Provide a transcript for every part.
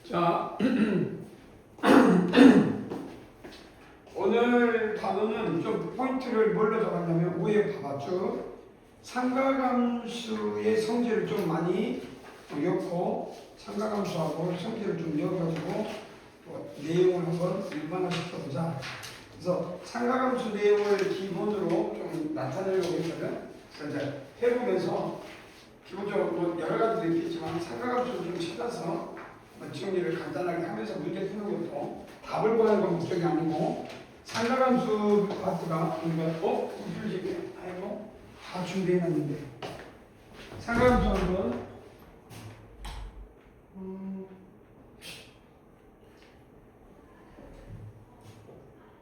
자, 오늘 단어는 좀 포인트를 뭘로 잡았냐면 위에 봐봤죠. 상가함수의 성질을 좀 많이 엮고 상가함수하고 성질을 좀 엮어가지고 내용을 한번 일반화시켜보자. 그래서 상가함수 내용을 기본으로 좀 나타내려고 했거든. 그래서 이제 해보면서 기본적으로 뭐 여러 가지도 있겠지만 상가함수를 좀 찾아서 정리를 간단하게 하면서 문제 푸는 것도 답을 구하는 건 목적이 아니고 상가함수 파트가 우리가 공필식이 아니고 다 준비해놨는데 상가함수 한번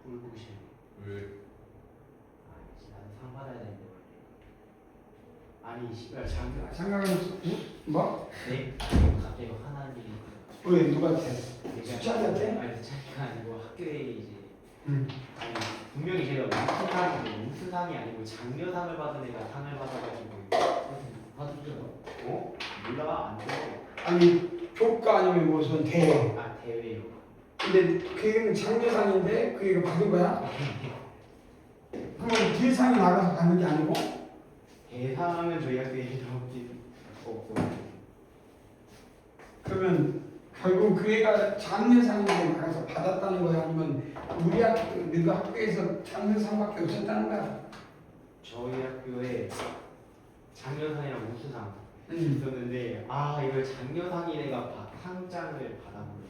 꿀꿀이 왜? 나는 상 받아야 되는데 원래 아니 씨발 상가함수 뭐? 네? 갑자기 화나는 일이 왜 누구한테? 내가 수찬이한테? 아니 수찬이가 아니고 학교에 이제 응. 아니 분명히 제가 우수상이 아니고 장려상을 받은 애가 상을 받아가지고 받았죠. 몰라 안 돼. 아니 교과 아니면 무슨 대회. 아 대회요. 근데 그게 장려상인데 그 이거 받은 거야? 그러면 대상이 나가서 받는 게 아니고? 대상은 저희 학교에 없고 그러면 결국 그 애가 장려상인데 나가서 받았다는 거야? 아니면 우리 학교, 너가 학교에서 장려상밖에 없었다는 거야? 저희 학교에 장려상이랑 우수상 응. 있었는데 이걸 장려상인 애가 상장을 받아버렸어요.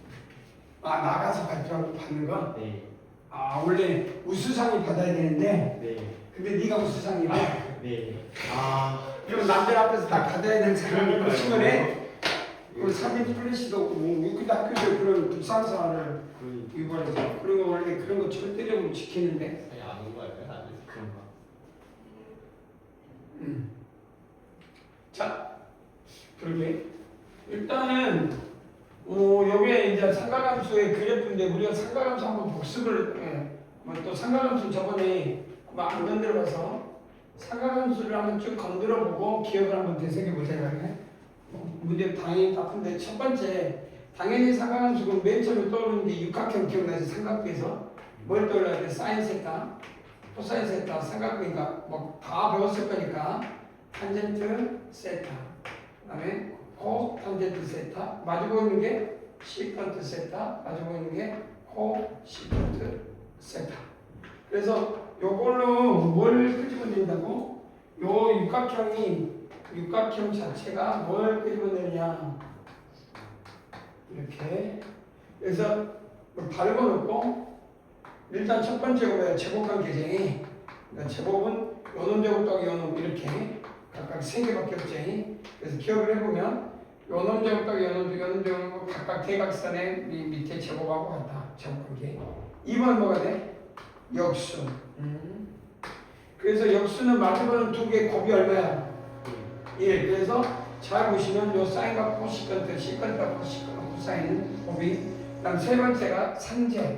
나가서 발표하고 받는 거? 네. 원래 우수상이 받아야 되는데 네. 근데 네가 우수상이라 네. 그럼 남들 앞에서 다 받아야 되는 사람이 그러니까요. 신문에 그 사진 플래시도 없고 뭐 근데 학교에서 그런 불상사를 위반해서 그런 거 원래 그런 거 절대적으로 지키는데 아니 안 온 거 아니야? 안 돼. 그런가? 자 그러게 일단은 여기에 이제 상가함수의 그래프인데 우리가 상가함수 한번 복습을 또 상가함수 저번에 안 건드려봐서 상가함수를 한번 쭉 건드려보고 기억을 한번 되새겨보자 이거네. 문제 당연히 나쁜데 첫 번째 당연히 상가함수는 맨 처음에 떠오르는 게 육각형 기억나지? 삼각부에서 뭘 떠올려야 돼? 사인 세타, 코사인 세타, 삼각부니까 뭐 다 배웠을 거니까 탄젠트 세타, 그 다음에 코 탄젠트 세타, 마주보고 있는 게 시컨트 세타, 마주보고 있는 게 코 시컨트 세타. 그래서 요걸로 뭘 끄집어낸다고? 요 육각형 자체가 뭘 끄집어내느냐 이렇게. 그래서 다른 건 없고 일단 첫 번째가 뭐야? 제곱관계쟁이. 그러니까 제곱은 요놈제곱 더하기 요놈 이렇게 각각 세 개밖에 없지. 그래서 기억을 해보면 요놈제곱 더하기 요놈제곱 각각 대각선의 밑에 제곱하고 같다. 제곱관계. 2번 뭐가 돼? 역수. 그래서 역수는 마주보는 두 개의 곱이 얼마야? 1. 그래서 잘 보시면 요 사인과 코시컨트, 시컨트와 코사인 곱이. 그 다음 세 번째가 상제.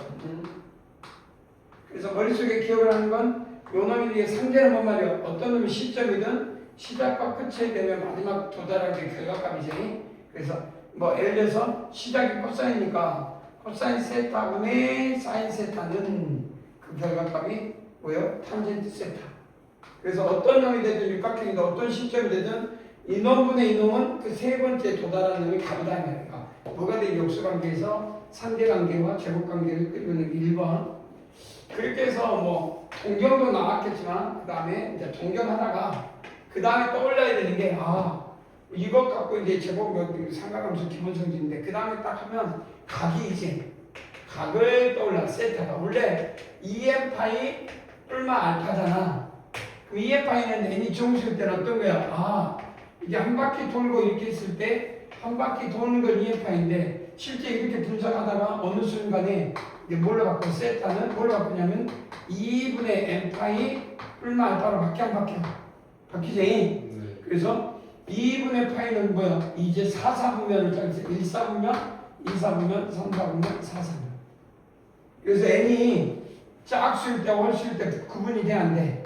그래서 머릿속에 기억을 하는 건 요 놈이 이게 상제는 뭔 말이야? 어떤 놈이 시점이든 시작과 끝에 되면 마지막 도달하는 게 결과값이지. 그래서 뭐 예를 들어서 시작이 코사인이니까 코사인 세타분의 사인 세타는 그 결과값이 뭐예요? 탄젠트 세타. 그래서 어떤 놈이 되든 육각형이든 어떤 시점이 되든 이놈분의 이놈은 그 세 번째 도달하는 놈이 값이다 말이야. 뭐가 돼? 역수관계에서 상대관계와 제곱관계를 끄집어내는 게 1번. 그렇게 해서 뭐 동경도 나왔겠지만 그 다음에 이제 동경하다가 그 다음에 떠올려야 되는 게 이것 갖고 이제 제곱 상가함수 기본성질인데 그 다음에 딱 하면 각이 이제 각을 떠올라. 세타가 원래 2n 파이 뿔마 알파잖아. 그 2n 파이는 n이 정수일 때는 어떤 거야? 이게 한 바퀴 돌고 이렇게 있을 때 한 바퀴 도는 건 2n 파이인데 실제 이렇게 분석하다가 어느 순간에 이게 뭘로 바꿔? 세타는 뭘로 바꾸냐면 2분의 n 파이 뿔마 알파로 바뀌지? 네. 그래서 2분의 파이는 뭐야? 이제 4사분면을 짜겠어. 1사분면, 2사분면, 3사분면, 4사분면. 그래서 n이 짝수일 때 홀수일 때 구분이 돼 안 돼?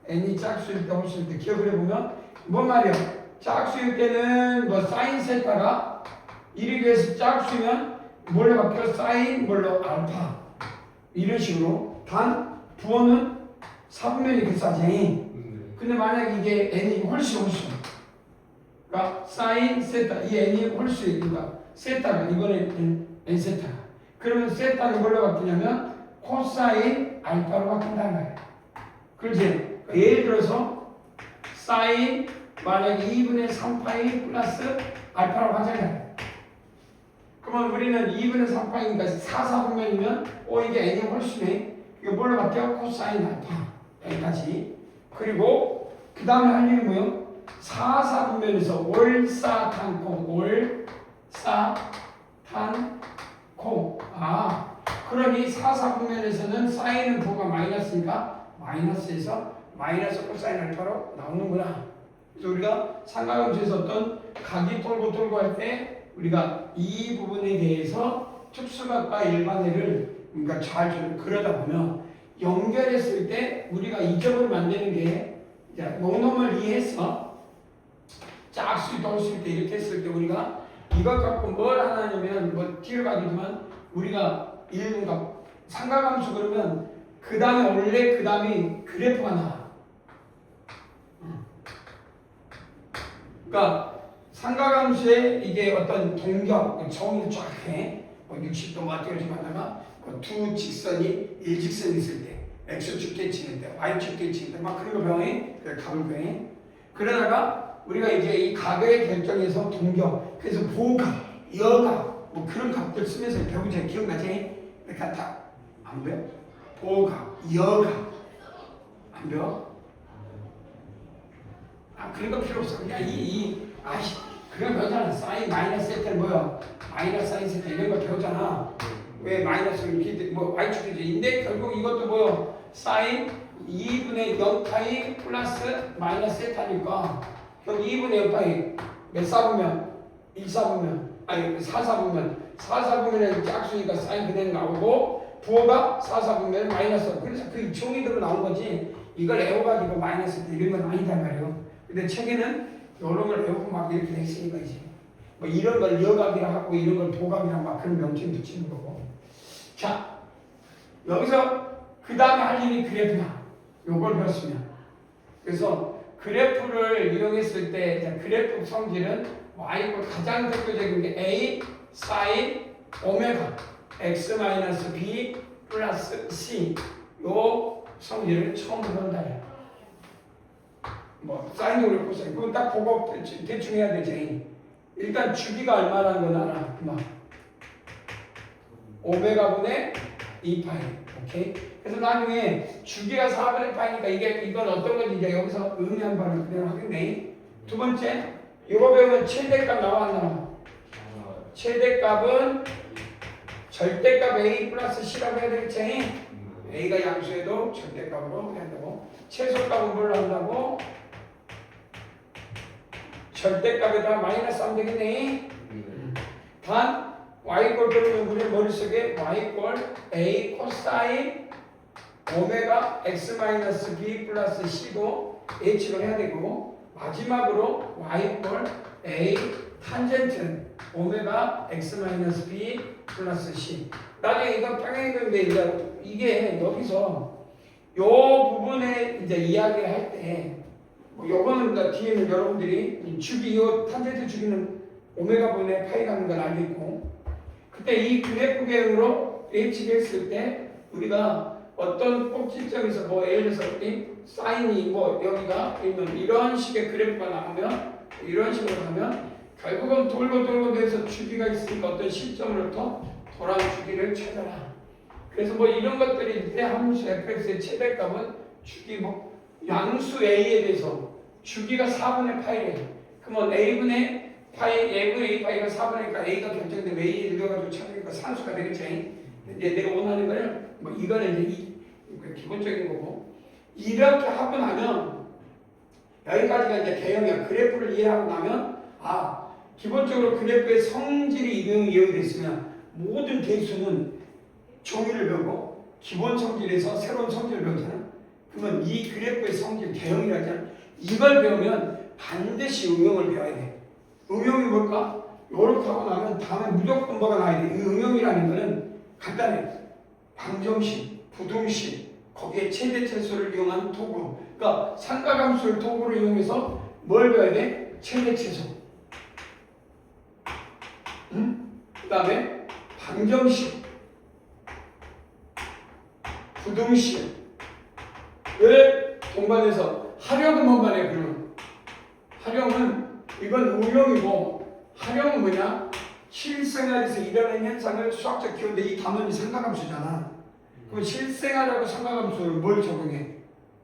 n이 짝수일 때 홀수일 때 기억을 해보면 뭔 말이야? 짝수일 때는 뭐 사인 세타가 이렇게 해서 짝수면 뭘로 바뀌어? 사인 뭘로? 알파. 이런 식으로. 단 부호는 4분면이 급사지. 근데 만약 이게 n이 홀수. 그러니까 사인 세타 이 n이 홀수니까 세타가 이번에 n 세타가. 그러면 세타는 뭘로 바뀌냐면 코사인 알파로 바뀐다는 거예요. 그렇지? 예를 들어서 사인 만약에 2분의 3파이 플러스 알파라고 하잖아요. 그러면 우리는 2분의 3파이니까 4분면이면 이게 n이 홀수네. 이거 뭘로 바뀌어? 코사인 알파. 여기까지. 그리고 그 다음에 할 일이 뭐요? 4분면에서 월사탄콩 그러니 4분면에서는 사인은 부호가 마이너스니까 마이너스에서 마이너스 코사인 알파로 나오는구나. 그래서 우리가 삼각함수에서 어떤 각이 돌고 할 때 우리가 이 부분에 대해서 특수각과 일반회를 그러니까 잘 그러다 보면 연결했을 때 우리가 이점을 만드는 게 이제 노놈을 이해해서 짝수 돌수 때 이렇게 했을 때 우리가 이것 갖고 뭘 하냐면 뭐 뒤로 가기지만 우리가 삼각함수 그러면 그 다음에 원래 그 다음에 그래프가 나와. 그러니까 삼각함수에 이게 어떤 동격 정의를 쫙 해. 60도 맞대가지고 하다가 두 직선이 일직선이 있을 때 X축 치는 때 Y축 치는 때 막 그런 거 배워해. 그래 각을 배워해. 그러다가 우리가 이제 이 각의 결정에서 동격 그래서 보각, 여각 뭐 그런 각들 쓰면서 배우자 기억나지? 이렇게 안 배워? 보각, 여각 안 배워? 그런 거 필요 없어. 그냥 그런 거 배우잖아. 사인 마이너스 세타는 뭐야? 마이너스 사인 세타 이런 거 배우잖아. 왜 마이너스 이렇게 뭐 Y축이지? 결국 이것도 뭐야? 사인 2분의 0파이 플러스 마이너스 세타니까 그럼 2분의 0파이 몇 사분면? 1사분면 아니 4사분면에 짝수니까 사인 그대로 나오고 부호가 4사분면 마이너스 그래서 그 종이대로 나온 거지 이걸 애워가지고 마이너스 이런 건 아니다 말이에요. 근데 책에는 이런 걸 외우고 막 이렇게 돼 있으니까 이제 뭐 이런 걸 여각이라 하고 이런 걸 도각이라 막 그런 명칭 붙이는 거고. 자 여기서 그 다음에 할 일이 그래프야. 요걸 배웠으면 그래서 그래프를 이용했을 때 그래프 성질은 y고 가장 대표적인 게 a 사인 오메가 x b 플러스 c 요 성질을 처음 배운다. 뭐 사인이 그래 코사인 그건 딱 보고 대충 해야 되지. 일단 주기가 얼마라는 건 알아. 그만 오메가분의 2파이. 오케이. 그래서 나중에 주기가 4분의 파이니까 이건 어떤 건지 이제 여기서 의미한 바를 그대로 하겠네. 두 번째 이거 배우면 최대값 나와 안 나와? 최대값은 절대값 a 플러스 c라고 해야 되겠지. a가 양수해도 절대값으로 해야 되고 최소값은 뭘로 한다고? 절대값에다 마이너스 하면 되겠네. 단 y꼴 그러면 우리 머릿속에 y꼴 a 코사인 오메가 x b 플러스 c도 예측을 해야 되고 마지막으로 y꼴 a 탄젠트 오메가 x b 플러스 c. 나중에 이건 평행이 되는데 이게 여기서 요 부분에 이제 이야기를 할 때 요거는 뒤에는 여러분들이 주기 요 탄젠트 주기는 오메가 분의 파이가 하는 걸 알고 있고 그때 이 그래프 계획으로 예측했을 때 우리가 어떤 꼭지점에서 뭐 예를 들어서 사인이 뭐 여기가 있는 이런 식의 그래프가 나오면 이런 식으로 가면 결국은 돌고 돼서 주기가 있으니까 어떤 시점으로부터 돌아온 주기를 찾아라. 그래서 뭐 이런 것들이 있을 때 함수 fx의 최대값은 주기 뭐 양수 a에 대해서 주기가 4분의 파이래요. 그러면 a분의 a 파이가 4분의니까 a가 결정되면 a에 넣어가지고 찾으니까 산수가 되겠지. 이제 내가 원하는 거는 뭐 이거는 이제 기본적인 거고 이렇게 하고 나면 여기까지가 이제 개형이야. 그래프를 이해하고 나면 기본적으로 그래프의 성질이 이용이 됐으면 모든 대수는 종이를 배우고 기본 성질에서 새로운 성질을 배우잖아. 그러면 이 그래프의 성질 개형이라잖아. 이걸 배우면 반드시 응용을 배워야 돼. 응용이 뭘까? 요렇게 하고 나면 다음에 무조건 뭐가 나와야 돼. 이 응용이라는 거는 간단해. 방정식, 부등식, 거기에 최대 최소를 이용한 도구. 그러니까 상가함수를 도구로 이용해서 뭘 배워야 돼? 최대 최소. 응? 그 다음에 방정식, 부등식을 동반해서 활용은 뭔 말이야? 그러면 활용은 이건 응용이고 활용은 뭐냐? 실생활에서 일어나는 현상을 수학적 키운데 이 단원이 상가함수잖아. 그럼 실생활하고 상가함수를 뭘 적용해?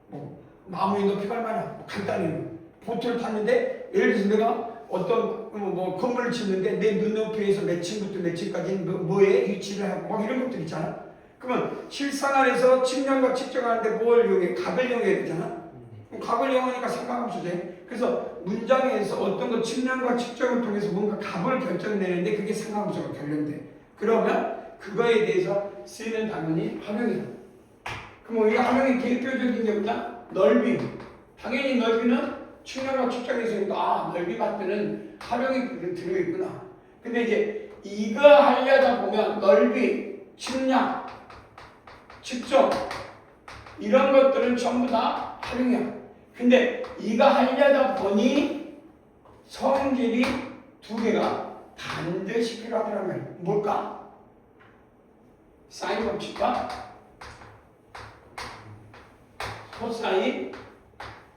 뭐 나무에 높이 얼마냐? 간단히 보트를 탔는데 예를 들어서 내가 어떤 뭐 건물을 짓는데 내 눈높이에서 몇 층부터 몇 층까지 뭐에 위치를 하고 막 이런 것들 있잖아. 그러면 실생활에서 측량과 측정하는데 뭘 이용해? 각을 이용해야 되잖아. 그럼 각을 이용하니까 상가함수지. 그래서 문장에서 어떤 거 측량과 측정을 통해서 뭔가 값을 결정내는데 그게 상가함수가 결정돼. 그러면 그거에 대해서 쓰이는 단원이 활용이다. 그럼 우리 활용의 대표적인 게 뭐냐? 넓이. 당연히 넓이는 측량과 측정에서 넓이 받드는 활용이 들어있구나. 근데 이제 이거 하려다 보면 넓이, 측량, 측정 이런 것들은 전부 다 활용이야. 근데 이거 하려다 보니 성질이 두 개가 반드시 필요하더란 말이야. 뭘까? 사인 법칙과 코사인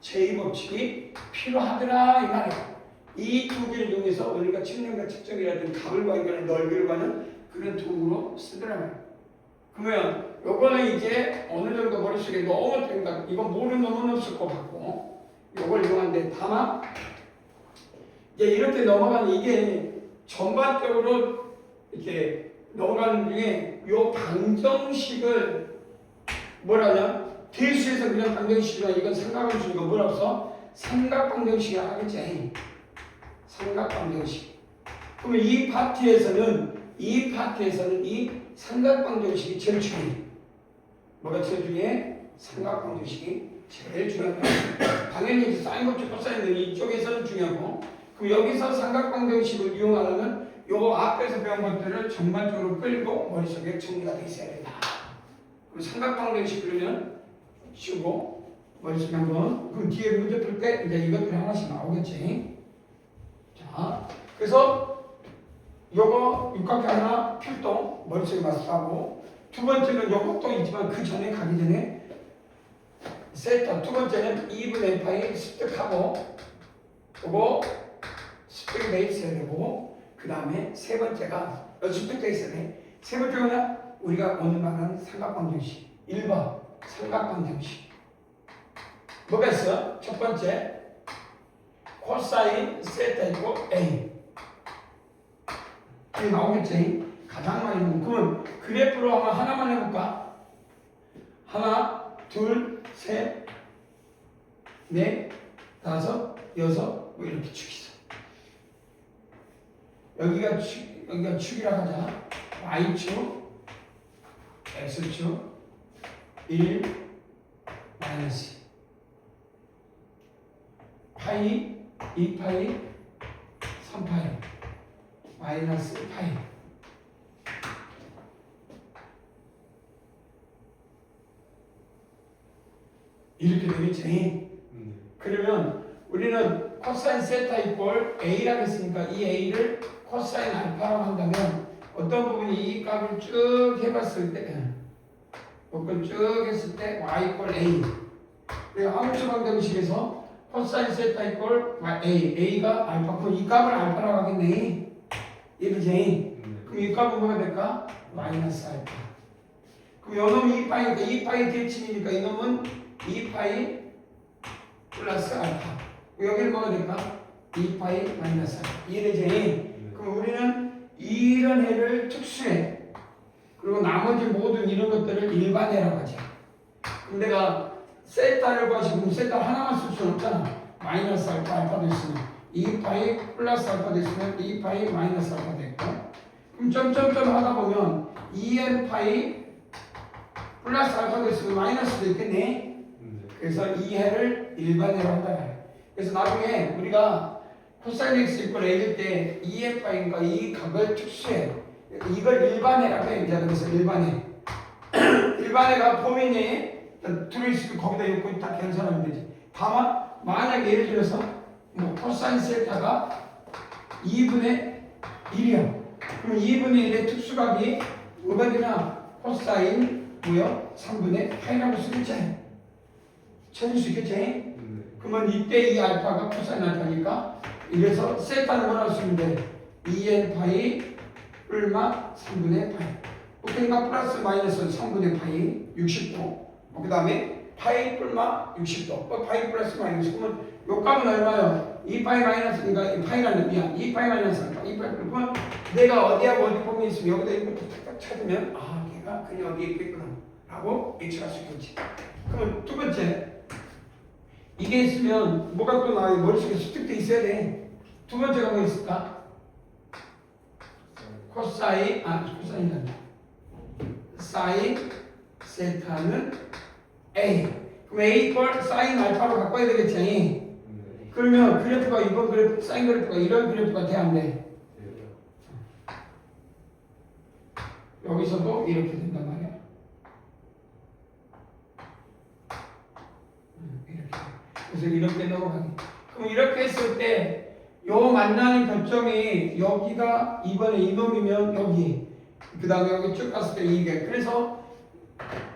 제 법칙이 필요하더라 이 말이야. 이 두 개를 이용해서 우리가 측량과 측정이라든지 값을 구하거나 넓이를 구하는 그런 도구로 쓰더라 말이야. 그러면 요거는 이제 어느 정도 머릿속에 너무 된다. 이건 모르는 놈은 없을 것 같고 요걸 이용하는데 다만 이제 이렇게 넘어가는 이게 전반적으로 이렇게 넘어가는 중에 요 방정식을 뭐라냐? 대수에서 그냥 방정식이나 이건 삼각함수니까 뭐라고 써? 삼각방정식이라 하겠지. 삼각방정식. 그러면 이 파트에서는 이 삼각방정식이 제일 중요해. 뭐가 제일 중요해? 삼각방정식이 제일 중요하다. 당연히 이제 사인 법칙, 코사인은 이쪽에서는 중요하고, 그럼 여기서 삼각방정식을 이용하려면 요 앞에서 배운 것들을 전반적으로 끌고 머릿속에 정리가 돼 있어야 된다. 그럼 삼각방정식 그러면 치우고 머릿속에 한번 그 뒤에 문제 풀 때 이제 이것들이 하나씩 나오겠지. 자, 그래서 요거 육각형 하나 필동 머릿속에 마스터하고 두 번째는 요것도 있지만 그 전에 가기 전에 세타 두 번째는 2분 n파이 습득하고 요거 습득이 돼 있어야 되고 그 다음에 세 번째가 습득돼 있어야 돼. 세 번째는 우리가 오늘 말하는 삼각방정식 1번 삼각방정식 뭐가 있어? 첫 번째 코사인 세타이고 A 이게 나오겠지? 가장 많이 나오는 그러면 그래프로 한번 하나만 해볼까? 하나, 둘, 셋, 넷, 다섯, 여섯 뭐 이렇게 축이 있어. 여기가 축이라고 하자. Y축, X축, 1, 마이너스 파이, 2파이, 3파이 마이너스 파이 이렇게 되겠지. 그러면 우리는 코사인 세타 이꼴 A라고 했으니까 이 A를 코사인 알파라고 한다면 어떤 부분이 이 값을 쭉 해봤을 때 이걸 쭉 했을 때 Y 이꼴 A 그리고 함수 방정식에서 코사인 세타 이꼴 A A가 알파 그럼 이 값을 알파라고 하겠네. 이러지? 그럼 이 값은 뭐가 될까? 마이너스 알파. 그럼 요놈이 2파이니까 2파이 대칭이니까 이놈은 2파이 플러스 알파. 여기는 뭐가 될까? 2파이 마이너스 알파. 이해되지? 그럼 우리는 이런 해를 특수해. 그리고 나머지 모든 이런 것들을 일반해라고 하지. 그럼 내가 세타를 구하시고 세타 하나만 쓸 수는 없잖아. 마이너스 알파 알파도 있으면 2파이 플러스 알파도 있으면 2파이 마이너스 알파 됐고 그럼 점점점 하다 보면 2n파이 플러스 알파도 있으면 마이너스도 있겠네. 그래서 2해를 일반해로 한다. 그래서 나중에 우리가 코사인 x 이퀄 a일 때 2의 파이니까 이 각을 특수해. 이걸 일반해라고 해. 이제 그래서 일반해. 일반해가 범위내에 둘이 있으면 거기다 엮고 딱 계산하면 되지. 다만 만약에 예를 들어서 뭐 코사인 세타가 2분의 1이야. 그럼 2분의 1의 특수각이 뭐가 되나? 코사인 뭐요? 3분의 파이라고 쓰겠지. 찾을 수 있겠지? 그러면 이때 이 알파가 코사인 알파니까 이래서 세타는 뭐라고 쓰면 돼? 2n 파이 얼마? 3분의 파이. 그러니까 플러스 마이너스 3분의 파이 60도. 그 다음에 파이 얼마? 60도. 파이 플러스 마이너스. 그러면 요 값은 얼마요? 2파이 마이너스니까 이 파이라는 미안. 2파이 마이너스 알파. 2파이. 그러면 내가 어디하고 어디 범위 있으면 여기다 이거 탁탁 찾으면 아 걔가 그냥 어디에 있겠구나 라고 예측할 수 있겠지. 그러면 두 번째 이게 있으면 뭐가 또 나와요? 머릿속에 수특돼 있어야 돼. 두 번째가 뭐 있을까? 코사인 코사인이란다. 사인 세타는 A. 그럼 A 이퀄 사인 알파로 바꿔야 되겠지. 그러면 그래프가 이번 그래프 사인 그래프가 이런 그래프가 돼야 안 돼. 여기서도 이렇게 된단 말이야. 이렇게. 그래서 이렇게 넘어가기. 그럼 이렇게 했을 때 요 만나는 결정이 여기가 이번에 이놈이면 여기. 그 다음에 여기 쭉 갔을 때 이게. 그래서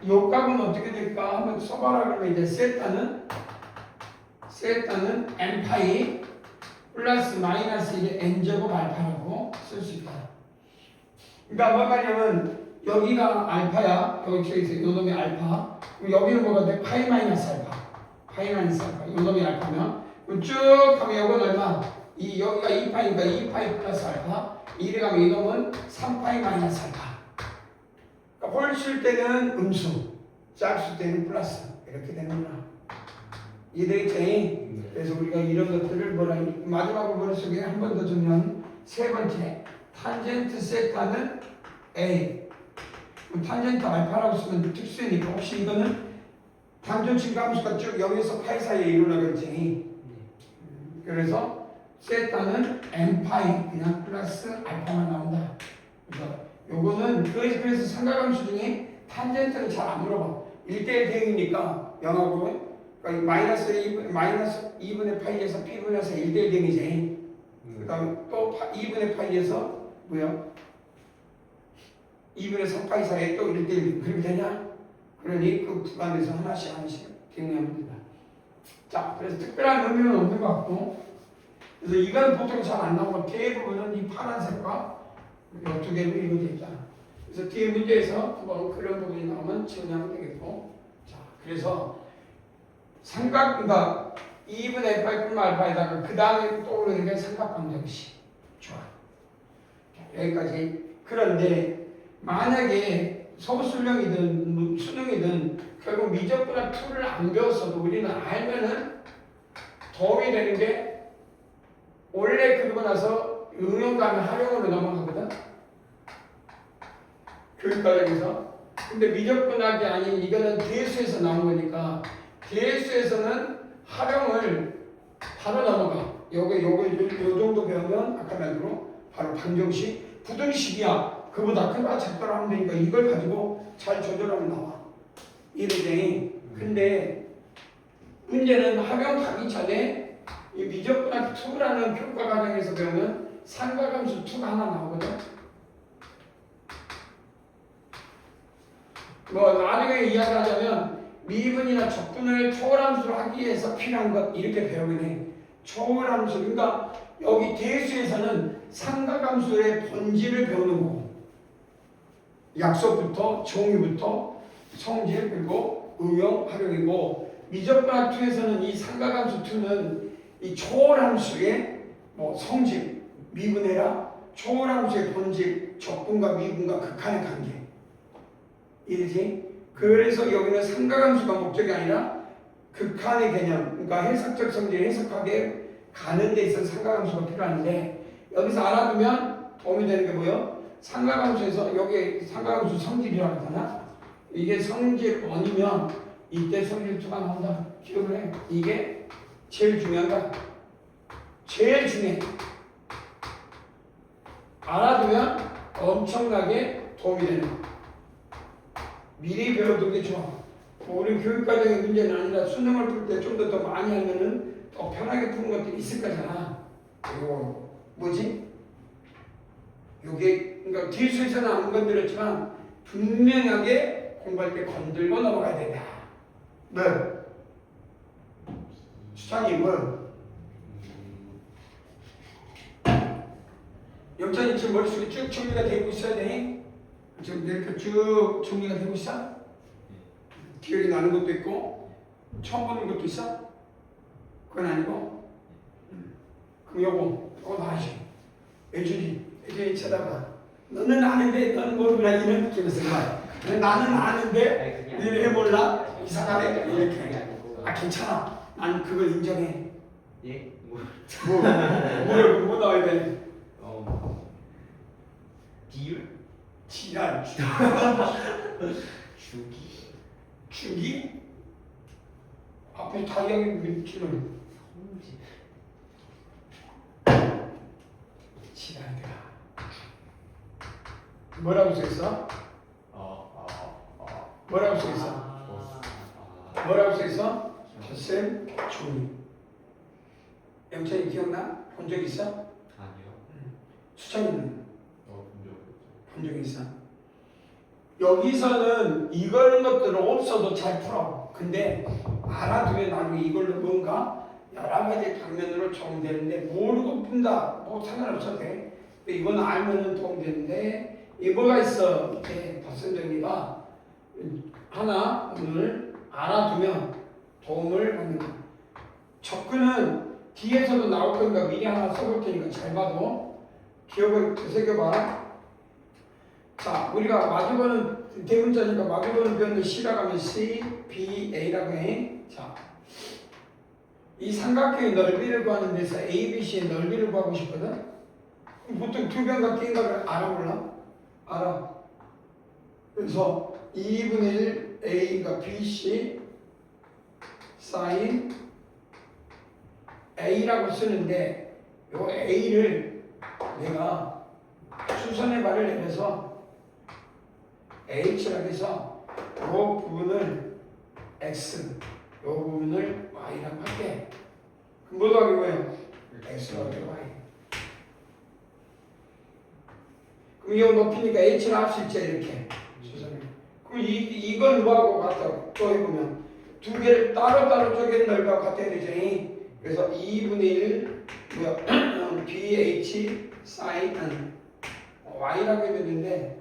요 값은 어떻게 될까? 한번 써봐라. 그러면 이제 세타는 n파이 플러스 마이너스 1의 n제곱 알파라고 쓸 수 있다. 그러니까 뭔 말이냐면 여기가 알파야. 여기 저기서 요 놈이 알파. 그럼 여기는 뭐가 돼? 파이 마이너스 알파. 파이 마이너스 알파. 요 놈이 알파면 그럼 쭉 가면 요건 얼마? 여기가 2파이니까 2파이 플러스 알파. 이리 가면 이 놈은 3파이 마이너스 알파. 그러니까 홀실 때는 음수, 짝수 때는 플러스. 이렇게 되는구나. 이해되겠지? 그래서 우리가 이런 것들을 마지막으로 머릿속에 한 번 더 정리하면 세 번째 탄젠트 세타는 A. 그럼 탄젠트 알파라고 쓰면 특수니까 혹시 이거는 단전칭 함수가 쭉 0에서 파이 사이에 일어나겠지. 그래서 세타는 n파이 그냥 플러스 알파만 나온다. 그래서 요거는 그래서 삼각함수 중에 탄젠트를 잘 안 물어봐. 1대1 대응이니까 0하고 그러니까 마이너스 2분의 파이에서 p분에서 1대1 대응이지. 그 다음에 또 2분의 파이에서 뭐야? 2분의 3파이 사이에 또 1대1 그렇게 되냐? 그러니 그 구간에서 하나씩 대응하면 된다. 자, 그래서 특별한 의미는 없는 것 같고 그래서 이건 보통 잘 안 나오고 대부분은 이 파란색과 두 개로 이루어져 있잖아. 그래서 뒤에 문제에서 한번 그런 부분이 나오면 정리하면 되겠고 자, 그래서 삼각, 2분의 F'뿐만 알파에다가 그 다음에 떠오르는 게 삼각방정식. 좋아. 여기까지. 그런데 만약에 서술형이든 수능이든 결국 미적분학 2를 안 배웠어도 우리는 알면은 도움이 되는 게 원래 그러고 나서 응용과는 활용으로 넘어가거든. 교육 과정에서. 근데 미적분학이 아닌 이거는 대수에서 나온 거니까 대수에서는 활용을 바로 넘어가. 요 정도 배우면 아까 말대로 바로 방정식, 부등식이야. 그보다 큰 거 작더라 하면 되니까 이걸 가지고 잘 조절하면 나와. 이래쟁이. 근데 문제는 활용 가기 전에 이 미적분학 2라는 교과 과정에서 배우면 삼각함수 2가 하나 나오거든. 뭐 나중에 이야기하자면 미분이나 적분을 초월함수로 하기 위해서 필요한 것 이렇게 배우긴 해. 초월함수. 그러니까 여기 대수에서는 삼각함수의 본질을 배우는 거고 약속부터 정의부터 성질 그리고 응용 활용이고 미적분학 2에서는 이 삼각함수 2는 이 초월함수의 뭐 성질 미분해라 초월함수의 본질 적분과 미분과 극한의 관계 이러지. 그래서 여기는 삼각함수가 목적이 아니라 극한의 개념, 그러니까 해석적 성질을 해석하게 가는 데 있어서 삼각함수가 필요한데 여기서 알아두면 도움이 되는 게 뭐예요? 삼각함수에서 여기 삼각함수 성질이라고 하잖아. 이게 성질 1이면 이때 성질 2가 나온다. 기억을 해. 이게 제일 중요한 거야. 제일 중요해. 알아두면 엄청나게 도움이 되는 거. 미리 배워두는 게 좋아. 뭐 우리 교육과정의 문제는 아니라 수능을 풀 때 좀 더 많이 하면은 더 편하게 푸는 것들이 있을 거잖아. 이거 뭐지? 요게 그러니까 뒷수에서는 안 건드렸지만 분명하게 공부할 때 건들고 넘어가야 된다. 네. 수창이 뭐? 영찬이 지금 머릿속에 쭉 정리가 되고 있어야 돼. 지금 이렇게 쭉 정리가 되고 있어? 기억이 나는 것도 있고 처음 보는 것도 있어? 그건 아니고. 그럼 요거 봐야지. 예준이 쳐다봐. 너는 아는데 너는 모르구나 이런 느낌에서 봐. 나는 아는데 너는 왜 몰라? 이상하네 이렇게. 아 괜찮아. 난 그걸 인정해. 예? 뭐 나와야 돼? 비율? 지랄. 주기? 주기? 앞에 다이어리 밑줄은 성질. 지랄이야. 뭐라고 써있어? 뭐라고 써있어? 뭐라고 써있어? 덧셈 중이. 영찬이 기억나? 본 적 있어? 아니요. 수찬이는 본 본 적 있어? 여기서는 이걸 것들은 없어도 잘 풀어. 근데 알아두면 나중에 이걸로 뭔가 여러 가지 방면으로 적용되는데 모르고 푼다. 뭐 상관없어도 돼. 근데 이건 알면은 도움되는데 이 뭐가 있어? 밑에 덧셈 정리가 하나 오늘 알아두면 도움을 받는 거. 접근은 뒤에서도 나올 거니까 미리 하나 써볼 테니까 잘 봐도 기억을 되새겨봐. 자, 우리가 마주보는 대문자니까 마주보는 변을 C라고 하면 C, B, A라고 해. 자, 이 삼각형의 넓이를 구하는 데서 A, B, C의 넓이를 구하고 싶거든. 보통 두 변과 낀각을 알아볼라? 알아. 그래서 2분의 1 A가 BC 사인 A라고 쓰는데 요 A를 내가 수선의 발을 내려서 H라고 해서 요 부분을 X, 요 부분을 Y라고 할게. 그럼 뭐 더하기 뭐예요? X라고 해요, Y. 그럼 이거 높이니까 H를 할 수 있지 이렇게 수선을. 그럼 이건 뭐하고 같다고 또 해보면 두 개를 따로따로 쪼개는 넓이가 같아야 되죠. 그래서 2분의 1 뭐야? BH sin Y라고 해줬는데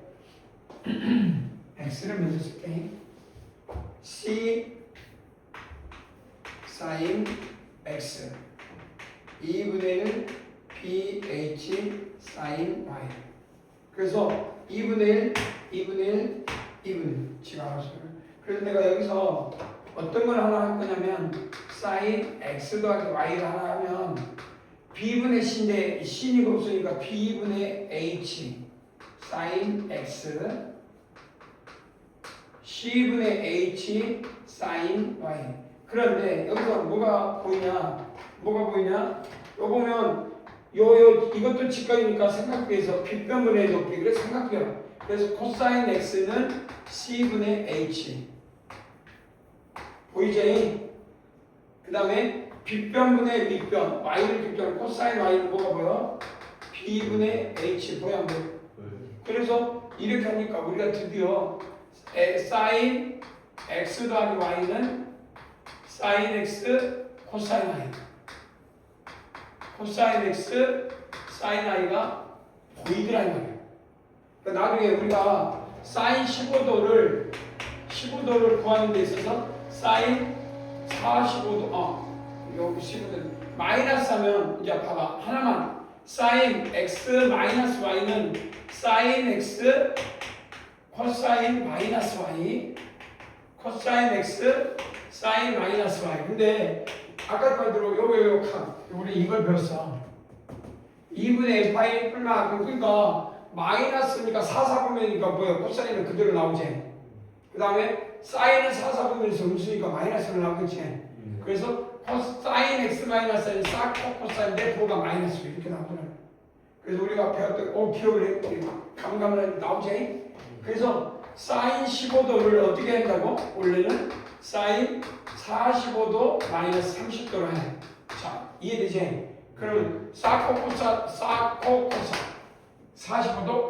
X를 먼저 쓸게. C sin X 2분의 1 BH sin Y. 그래서 2분의 1, 2분의 1, 2분의 1 지가 알아서. 그래서 내가 여기서 어떤 걸 하나 할 거냐면 sin x 더하기 y를 하나 하면 b분의 c인데 c니가 없으니까 b분의 h sin x c분의 h sin y. 그런데 여기서 뭐가 보이냐? 요 보면 이것도 직각이니까 삼각비에서 빗변분의 높이. 그래서 삼각비야. 그래서 코사인 x는 c분의 h. 보이지? 그 다음에 빗변분의 밑변 y를 빗변 코사인 y는 뭐가 보여? b분의 h 보여 안 보여? 그래서 이렇게 하니까 우리가 드디어 sin x 더하기 y는 sin x 코사인 y, 코사인 x sin y가 보이더라 이 말이야. 그러니까 나중에 우리가 sin 15도를 구하는 데 있어서 sin 45도 여기 15도 마이너스 하면 이제 봐봐 하나만 sin x 마이너스 y는 sin x 코사인 마이너스 y 코사인 x sin 마이너스 y. 근데 아까 말대로 요거 우리 이걸 배웠어. 2분의 F파이 풀만 그러니까 마이너스니까 4,4분면이니까 뭐야 코사인은 그대로 나오지. 그 다음에 사인은 4,4분면에서 음수니까 마이너스로 나오겠지. 그래서 코사인 x 마이너스 n 싹 코사인인데 부호가 마이너스 이렇게 나오더라고요. 그래서 우리가 배웠던 기억을 해 감감을 나오지. 그래서 사인 15도를 어떻게 한다고? 원래는 사인 45도 마이너스 30도로 해. 자, 이해되지? 그러면 사코코사 45도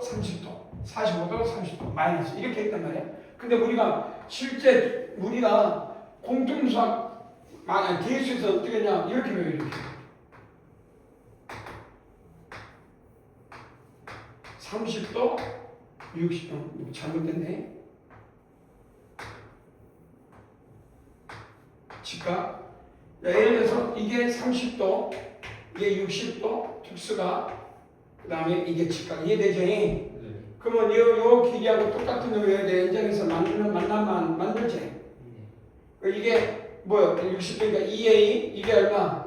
30도 45도 30도 마이너스 이렇게 했단 말이야. 근데 우리가 실제 우리가 공통수학 만약 대수에서 어떻게 했냐 이렇게 배워 이렇게 30도 60도 잘못됐네. 직각 예를 들어서 이게 30도 이게 60도 특수가 그 다음에 이게 직각 이해되죠? 네. 그러면 요 길이하고 똑같은 놈이어야 돼. 현장에서 만나만 만들지. 이게 뭐야? 60도니까 2a 이게 얼마?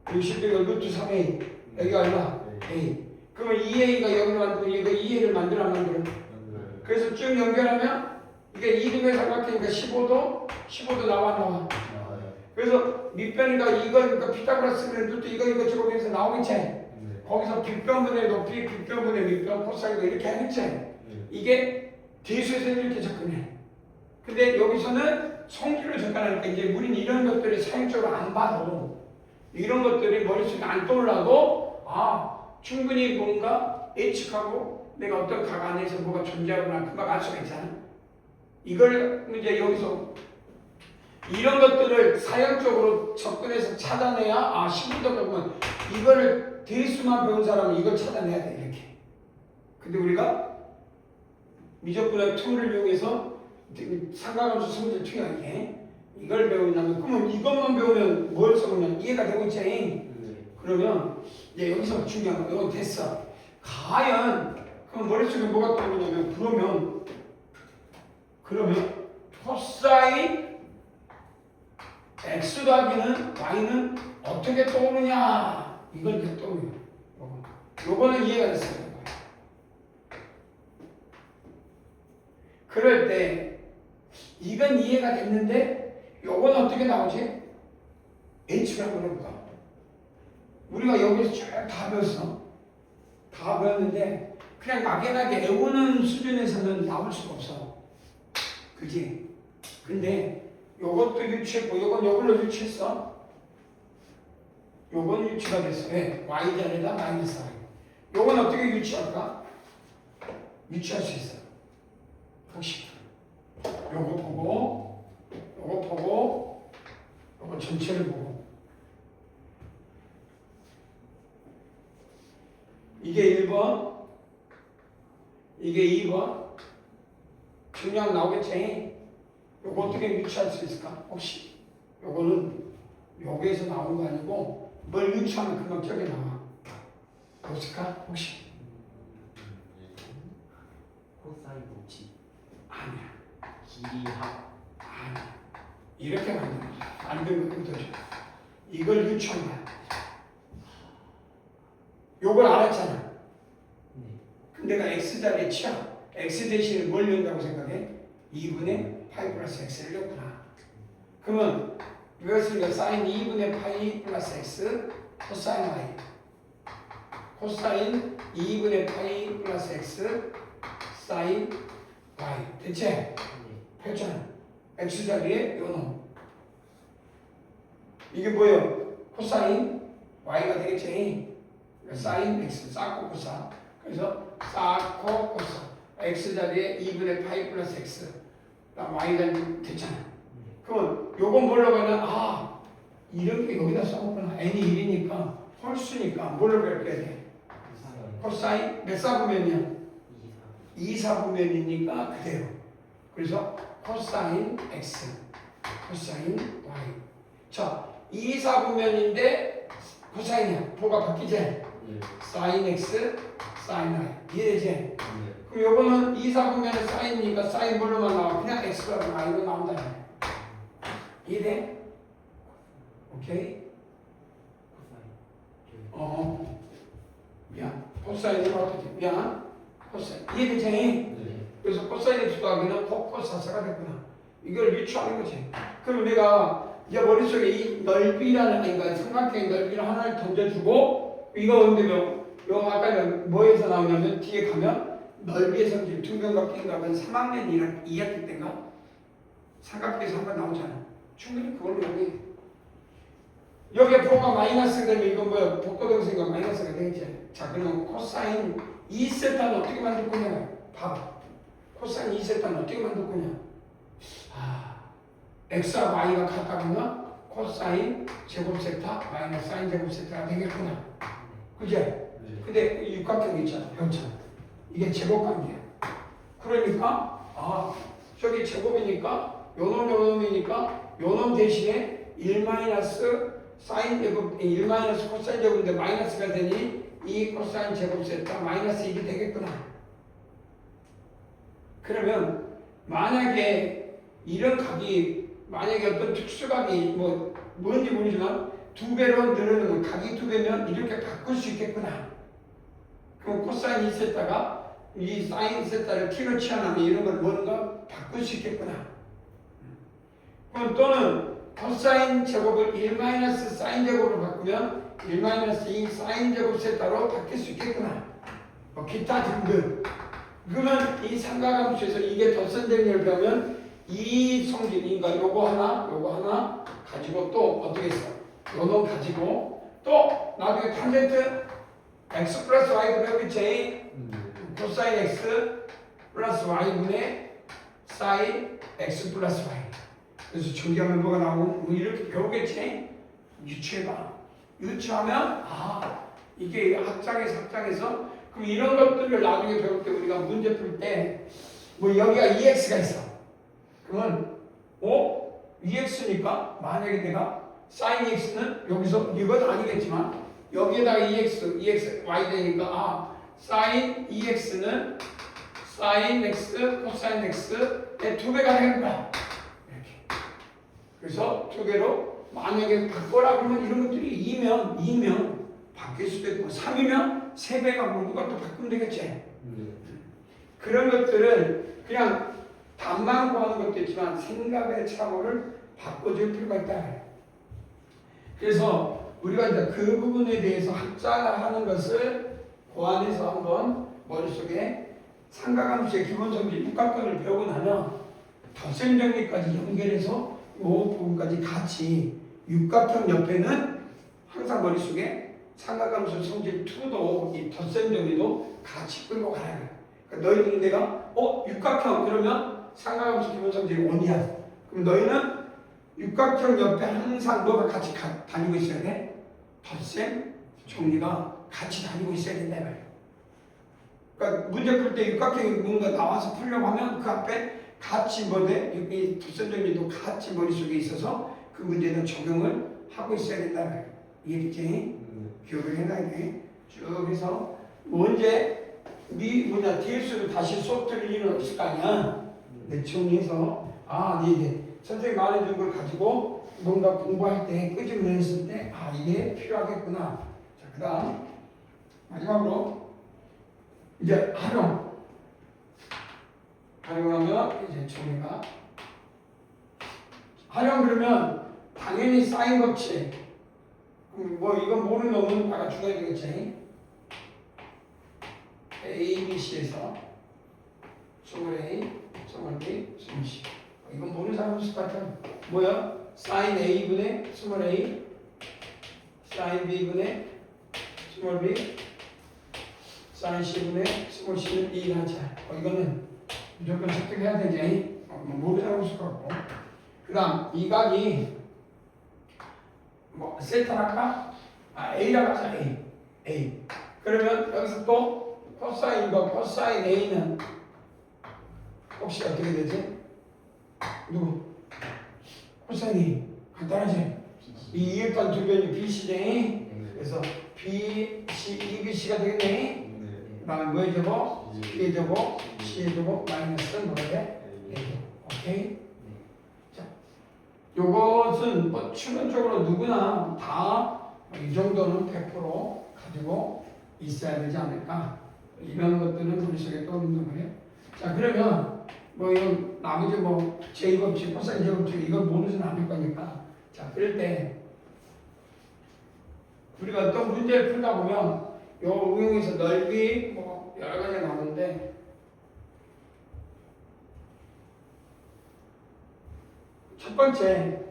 60도니까 루트 3a 여기가 얼마? a. 그러면 2a가 여기를 만들고 이거 2a를 만들어 안 만들어? 그래서 쭉 연결하면 이게 이등의 삼각형이니까 15도 나와. 나와요. 그래서 밑변이가 이거니까 피타고라스면 루트 이거 제곱해서 나오겠지. 네. 거기서 빗변분의 높이, 빗변분의 밑변, 코사인도 이렇게 하겠지. 이게 대수에서 이렇게 접근해. 근데 여기서는 성질로 접근하니까 이제 우리는 이런 것들이 사용적으로 안 봐도 이런 것들이 머릿속에 안 떠올라도 충분히 뭔가 예측하고 내가 어떤 각 안에서 뭐가 존재하구나 금방 알 수가 있잖아. 이걸 이제 여기서 이런 것들을 사용적으로 접근해서 찾아내야 15도가 보면 이거를 대수만 배운 사람은 이걸 찾아내야 돼 이렇게. 근데 우리가 미적분학 툴을 이용해서 삼각함수 성질 투여하게 이걸 배우냐면 그러면 이것만 배우면 뭘 써보냐 이해가 되고 있지. 그러면 이제 여기서 중요한 거 이거 됐어. 과연 그럼 머릿속에 뭐가 떠오르냐면 그러면 코사인 x 더하기는 y는 어떻게 떠오르냐 이걸 이렇게 떠오르요. 요거는 이해가 됐어요. 그럴 때 이건 이해가 됐는데 요건 어떻게 나오지? h를 한번 해볼까? 우리가 여기서 쭉 다 배웠어. 다 배웠는데 그냥 막연하게 애우는 수준에서는 나올 수가 없어. 그지? 근데 요것도 유치했고 요건 요걸로 유치했어. 요건 유치가 됐어. 왜? y 자리에다 마이너스 y. 요건 어떻게 유치할까? 유치할 수 있어. 혹시 요거 보고 요거 전체를 보고 이게 1번 이게 2번 중량 나오겠지? 요거 어떻게 유치할 수 있을까? 혹시 요거는 여기에서 나온 거 아니고 뭘 유치하면 금방 저기 나와. 없을까? 혹시? 코사인 높이 아니야. 길이 합 아니야. 이렇게 만든 거거든. 이걸 유치한 거야. 요걸 알았잖아. 근데 내가 x자리에 치아. x 대신에 뭘 넣는다고 생각해? 2분의 파이 플러스 x를 넣구나. 그러면 이것을 사인 2분의 파이 플러스 x 코사인 y 코사인 2분의 파이 플러스 x 사인 y 대체 펼쳐놔. x자리에 요놈 이게 뭐예요? 코사인 y가 되겠지. 사인 x 사코 코사. 그래서 사코 코사 x자리에 2분의 파이 플러스 x 그다음 y가 됐잖아. 그러면 요건 뭘로 가냐? 이런 게 여기다 써먹구나. n이 1이니까 홀수니까 뭘로 배울게 돼? 코사인 몇 사분면이야? 2사분면이니까 그대로. 그래서 코사인 x 코사인 y. 자 2사분면인데 코사인이야. 부호가 바뀌지? 사인 x 사인 y. 이해되지? 그럼 요거는 2사분면은 사인이니까 사인 뭘로만 나와? 그냥 x가 y로 나온다. 이해돼? 오케이? 미안. 코사인을 어떻게? 미안. 코사인. 이해되지? 그래서 코사인의 수학에는 코코사사가 됐구나. 이걸 유추하는 거지. 그럼 내가 이제 머릿속에 이 넓이라는 아니 그러니까 삼각형의 넓이를 하나를 던져주고 이거 언제면 요 아까 뭐에서 나오냐면 뒤에 가면 넓이의 성질 둥근각형 가면 3학년 2학기 때인가 삼각대에서 한번 나오잖아. 충분히 그걸로 여기에 프로가 마이너스가 되면 이건 뭐야? 복고동생과 마이너스가 되겠지. 자 그러면 코사인 2세타는 어떻게 만들 거냐? 봐봐. 코사인 2세타는 어떻게 만들 거냐? x와 y가 같다면 코사인 제곱 세타 마이너스 사인 제곱 세타가 되겠구나. 그지? 근데 육각형이 있잖아. 변차. 이게 제곱관계야. 그러니까 저기 제곱이니까 요놈이니까 요놈 대신에 1 마이너스 사인 제곱 1 마이너스 코사인 제곱인데 마이너스가 되니 이 코사인 제곱 세타 마이너스 1이 되겠구나. 그러면 만약에 이런 각이 만약에 어떤 특수각이 뭔지 모르지만 2배로 늘어나면 각이 2배면 이렇게 바꿀 수 있겠구나. 그럼 코사인 2세타가 이 사인 세타를 t로 치환하면 이런 걸 뭔가 바꿀 수 있겠구나. 그럼 또는 코사인 제곱을 1 마이너스 사인 제곱으로 바꾸면 1 마이너스 2 사인 제곱 세타로 바뀔 수 있겠구나. 기타 등등. 그러면 이 삼각함수에서 이게 덧선정리를 배우면 이 성질인가 요거 하나 가지고 또 어떻게 했어? 요놈 가지고 또 나중에 탄젠트 x 플러스 y도 배우겠지. 코사인 x 플러스 y분의 사인 x 플러스 y. 그래서 정리하면 뭐가 나오고 뭐 이렇게 배우겠지. 유추해봐. 유추하면 이게 학장에서 그럼 이런 것들을 나중에 배울 때 우리가 문제 풀 때 뭐 여기가 EX가 있어. 그러면 EX니까 만약에 내가 sin EX는 여기서 이건 아니겠지만 여기에다가 EX, Y 되니까 sin EX는 sin X, cosine X의 2배가 되는 거야. 이렇게. 그래서 2배로 만약에 바꿔라 그러면 이런 것들이 2면 바뀔 수도 있고 3이면 3배가 모두가 또 바꾸면 되겠지. 그런 것들을 그냥 답만 구하는 것도 있지만 생각의 참호를 바꿔줄 필요가 있다. 그래서 우리가 이제 그 부분에 대해서 학자하는 것을 고안해서 한번 머릿속에 삼각함수의 기본 성질 육각형을 배우고 나면 덧셈 정리까지 연결해서 이 부분까지 같이 육각형 옆에는 항상 머릿속에 삼각함수 성질 2도 이 덧셈 정리도 같이 끌고 가야 돼. 그러니까 너희들은 내가 육각형 그러면 삼각함수 기본 성질이 1이야. 그럼 너희는 육각형 옆에 항상 뭐가 같이 다니고 있어야 돼? 덧셈 정리가 같이 다니고 있어야 된다 말이야. 그러니까 문제 풀 때 육각형이 뭔가 나와서 풀려고 하면 그 앞에 같이 이 덧셈 정리도 같이 머릿속에 있어서 그 문제는 적용을 하고 있어야 된다 말이야. 이해됐지? 기억을 해놔야 돼. 쭉 해서 언제 DS를 다시 수업 들을 일은 없을 거 아니야. 내 정리해서 네 선생님 말해준 걸 가지고 뭔가 공부할 때 끄집어냈을 때 이게 필요하겠구나. 자, 그 다음 마지막으로 이제 활용하면 이제 정리가 활용 그러면 당연히 사인 법칙 이건 모르는 놈은 나가 죽어야 되겠지. A, B, C에서 스몰 A, 스몰 B, 스몰 C. 이건 모르는 사람 없을 것 같아. 뭐야? 사인 A분의 스몰 A, 사인 B분의 스몰 B, 사인 C분의 스몰 C는 2가 하자. 이거는 무조건 습득해야 되지. 모르는 사람 없을 것 같고. 그 다음 이 각이 세타랄까? A라고 하자. A. 그러면 여기서 또 코사인 A는 혹시 어떻게 되지? 누구? 코사인이 간단하지? 이 이역한 두 변이 BC지? 그래서 BC, EBC가 되겠네? 그 다음에 뭐의 제곱? B의 제곱, C의 제곱, 마이너스 뭐가 돼? A 제곱. 오케이? 자, 요것은 추론적으로 누구나 다 이 정도는 100% 가지고 있어야 되지 않을까? 이런 것들은 머릿속에 떠오른단 말이에요. 자, 그러면 이건 나머지 제곱식, 코사인 제곱식 이걸 모르지는 않을 거니까 자, 그럴 때 우리가 어떤 문제를 풀다 보면 요 응용에서 넓이 뭐 여러 가지가 나오는데 첫 번째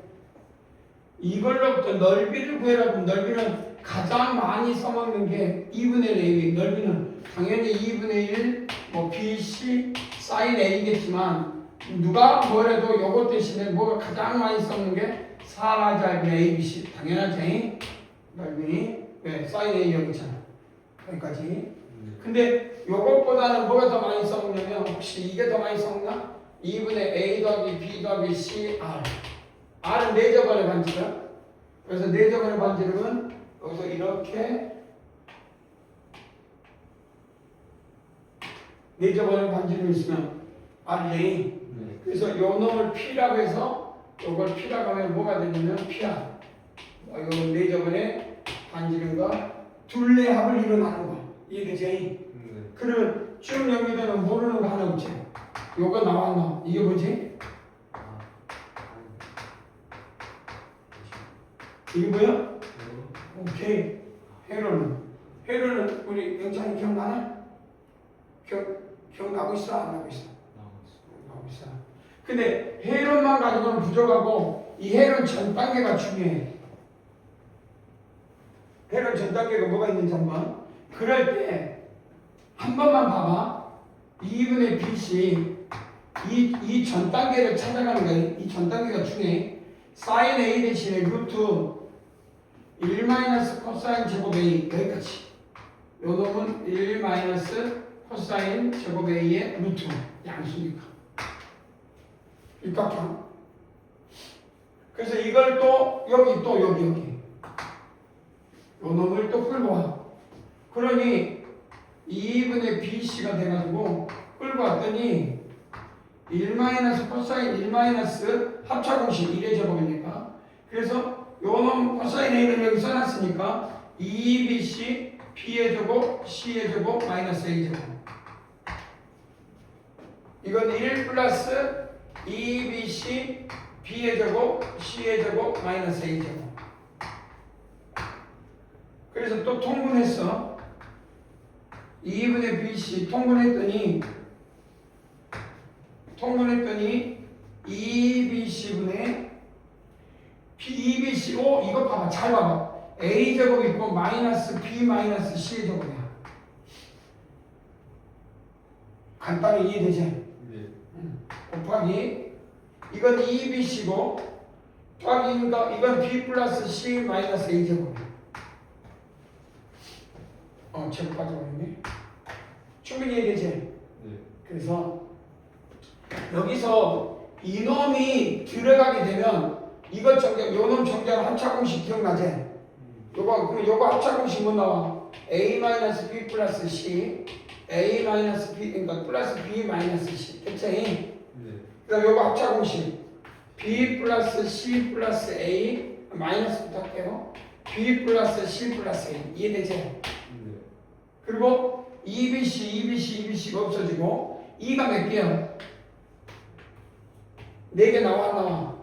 이걸로부터 넓이를 구해라 그러면 넓이는 가장 많이 써먹는 게 2분의 A 넓이는 당연히 2분의 1 뭐 BC sin A겠지만 누가 뭐래도 요것 대신에 뭐가 가장 많이 써먹는 게 4라지 ABC 당연하지 넓이 왜 sin A 여기 있잖아 여기까지 근데 요것보다는 뭐가 더 많이 써먹냐면 혹시 이게 더 많이 써먹나? 2분의 A 더하기 B 더하기 C R R은 4저번의 반지름 그래서 4저번의 반지름은 여기서 이렇게 4저번의 반지름이 있으면 R이 그래서 요 놈을 P라고 해서 요걸 P라고 하면 뭐가 되냐면 PR 요 4저번의 반지름과 둘레 합을 이뤄나는 거 이해되지? 그러면 쭉 연결되면 모르는 거 하나 없지? 요거 나왔나? 이게 뭐지? 이게 뭐야? 오케이. 회로는 우리 영찬이 기억나나? 기억나고 있어? 안 나고 있어? 나고 있어. 근데 회로만 가지고는 부족하고 이 회로 전 단계가 중요해. 회로 전 단계가 뭐가 있는지 한번. 그럴 때 한 번만 봐봐. 2분의 BC 이 전 단계를 찾아가는 거야. 이 전 단계가 중요해. sin A 대신에 루트 1 마이너스 코사인 제곱 A 여기까지. 요 놈은 1 마이너스 코사인 제곱 A의 루트 양수니까. 육각형. 그래서 이걸 또 여기 요 놈을 또 끌고 와. 그러니 2분의 BC가 돼가지고 끌고 왔더니 1 마이너스 코사인 1 마이너스 합차공식 1의 제곱이니까 그래서 요놈 코사인 A는 여기 써놨으니까 2BC B의 제곱 C의 제곱 마이너스 A 제곱 이건 1 플러스 2BC B의 제곱 C의 제곱 마이너스 A 제곱 그래서 또 통분했어 2분의 BC 통분했더니 2BC분의 2BC 이거 봐봐 잘 봐봐 A제곱 있고 마이너스 B 마이너스 C의 제곱이야 간단히 이해되지? 네. 곱하기 이건 2BC고 더하기 이건 B 플러스 C 마이너스 A 제곱이야 제곱 가져오네 충분히 이해되지? 네. 그래서 여기서 이놈이 들어가게 되면 이것 정답, 요놈 정답 합차공식 기억나지? 그럼 요거 합차공식 뭐 나와? A-B 플러스 C A-B 그러니까 플러스 B 마이너스 C 됐지? 네. 그다음 요거 합차공식 B 플러스 C 플러스 A 마이너스부터 할게요 B 플러스 C 플러스 A 이해되지? 네. 그리고 EBC가 없어지고 E가 몇 개야? 4개 나와 안 나와?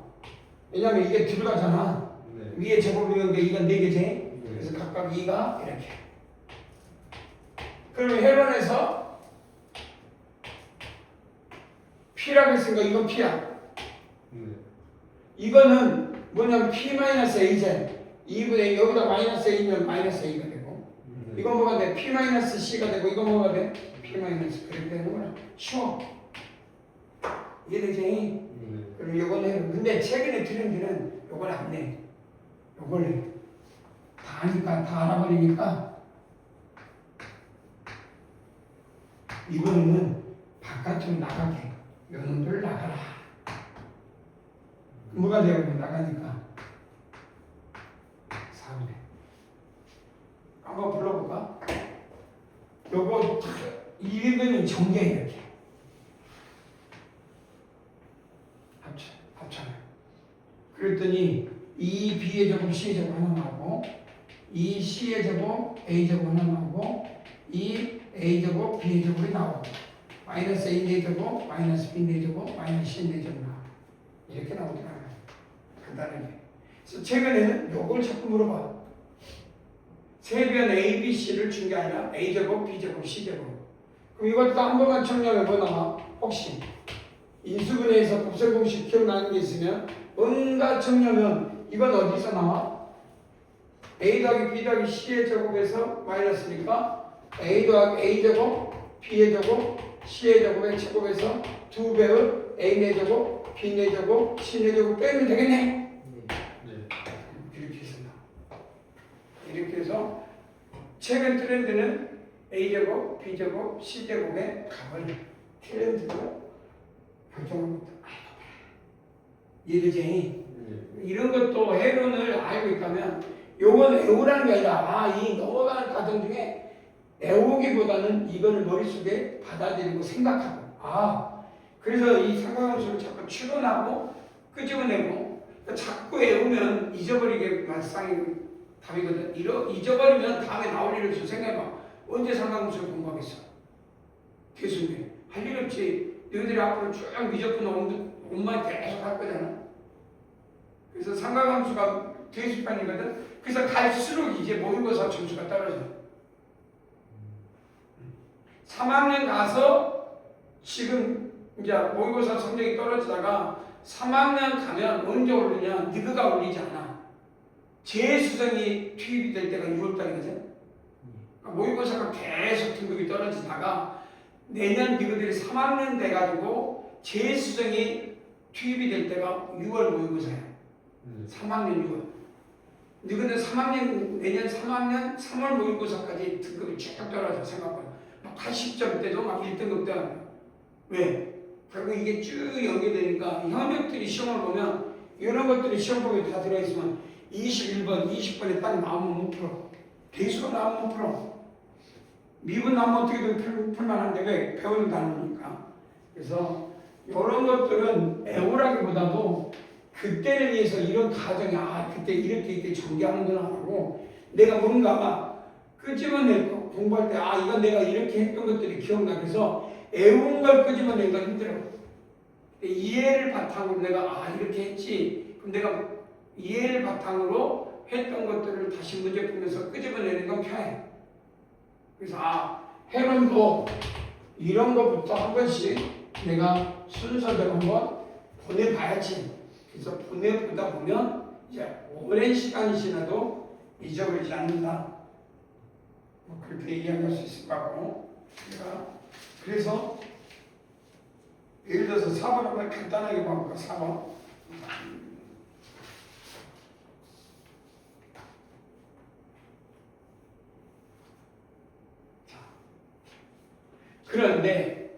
왜냐면 이게 들어가잖아 네. 위에 제곱이었는데 이가 4개지? 네. 그래서 각각 2가 이렇게 그러면 혈원에서 P라고 했으니까 이건 P야 네. 이거는 뭐냐면 P-A제 2분의 여기다 마이너스 A면 마이너스 A가 되고 네. 이건 뭐가 돼? P-C가 되고 이건 뭐가 돼? P- 그렇게 되는구나 쉬워 이해되지? 네. 그럼 요거는 근데 최근에 트렌드는 요걸 안 내. 요걸 다 하니까 다 알아버리니까 이거는 바깥으로 나가게. 요놈들 나가라. 뭐가 되면 나가니까 4분의 한번 불러볼까? 요거 이거는 정계 이렇게 합쳐요. 그랬더니 이 B의 제곱 C의 제곱 하나 나오고 이 C의 제곱 A 제곱 하나 나오고 이 A 제곱 B의 제곱이 나오고 마이너스 A 제곱 마이너스 B 제곱 마이너스 C 제곱 나와 이렇게 나오더라고요. 간단하게 그래서 최근에는 요걸 자꾸 물어봐. 세변 A, B, C를 준 게 아니라 A제곱, B제곱, C제곱. 그럼 이것도 한 번만 청량해 뭐 나와? 혹시 인수분해에서 곱셈 공식 기억나는 게 있으면 온갖 청량면 이건 어디서 나와? A 더하기 B 더하기 C의 제곱에서 마이너스니까 A 더하기 A제곱, B의 제곱, C의 제곱의 제곱에서 2배의 A 4제곱, B 4제곱, C 4제곱 빼면 되겠네? 네. 이렇게 해서 나와. 이렇게 해서 최근 트렌드는 A제곱, B제곱, C제곱의 값을 트렌드로 결정합니다. 이해되지? 네. 이런 것도 해론을 알고 있다면 요건 애우라는 게 아니라 이 넘어가는 과정 중에 애우기보다는 이거를 머릿속에 받아들이고 생각하고 그래서 이 삼각함수를 자꾸 추론하고 끄집어내고 자꾸 애우면 잊어버리게 말상이 답이거든. 잊어버리면 다음에 나올 일을 좀 생각해봐. 언제 삼각함수를 공부하겠어? 교수님 할 일 없지. 너희들이 앞으로 쭉 미적분 온만 계속 할 거잖아. 그래서 삼각함수가 대수판이거든. 그래서 갈수록 이제 모의고사 점수가 떨어져. 3학년 가서 지금 이제 모의고사 성적이 떨어지다가 3학년 가면 언제 오르냐? 니그가 올리지 않아. 재수생이 투입이 될 때가 6월달이거든. 모의고사가 계속 등급이 떨어지다가 내년 니그들이 3학년 돼가지고 재수생이 투입이 될 때가 6월 모의고사야. 3학년 6월. 니그는 3학년 내년 3학년 3월 모의고사까지 등급이 쭉 떨어져 생각보다. 80점 때도 막 1등급 때가 왜? 결국 이게 쭉 연계되니까 현역들이 시험을 보면 이런 것들이 시험 보기에 다 들어있으면 21번, 20번에 딱 나오면 못 풀어. 대수가 나오면 못 풀어. 미분 나오면 어떻게든 풀만한데 왜? 배우는 단어니까. 그래서 이런 것들은 애우라기보다도 그때를 위해서 이런 가정이 그때 이렇게 전개하는구나 하고 내가 뭔가 끄집어낼 거 공부할 때 이건 내가 이렇게 했던 것들이 기억나. 그래서 애운 걸 끄집어내기가 힘들어. 이해를 바탕으로 내가 이렇게 했지. 그럼 내가 이해를 바탕으로 했던 것들을 다시 문제 풀면서 끄집어내는 건 편해. 그래서 해론도 이런 것부터 한 번씩 내가 순서대로 한번 보내봐야지. 그래서 보내보다 보면 이제 오랜 시간이 지나도 잊어버리지 않는다. 그렇게 이야기할 수 있을 것 같고, 그래서 예를 들어서 4번 한번 간단하게 봐볼까. 4번. 그런데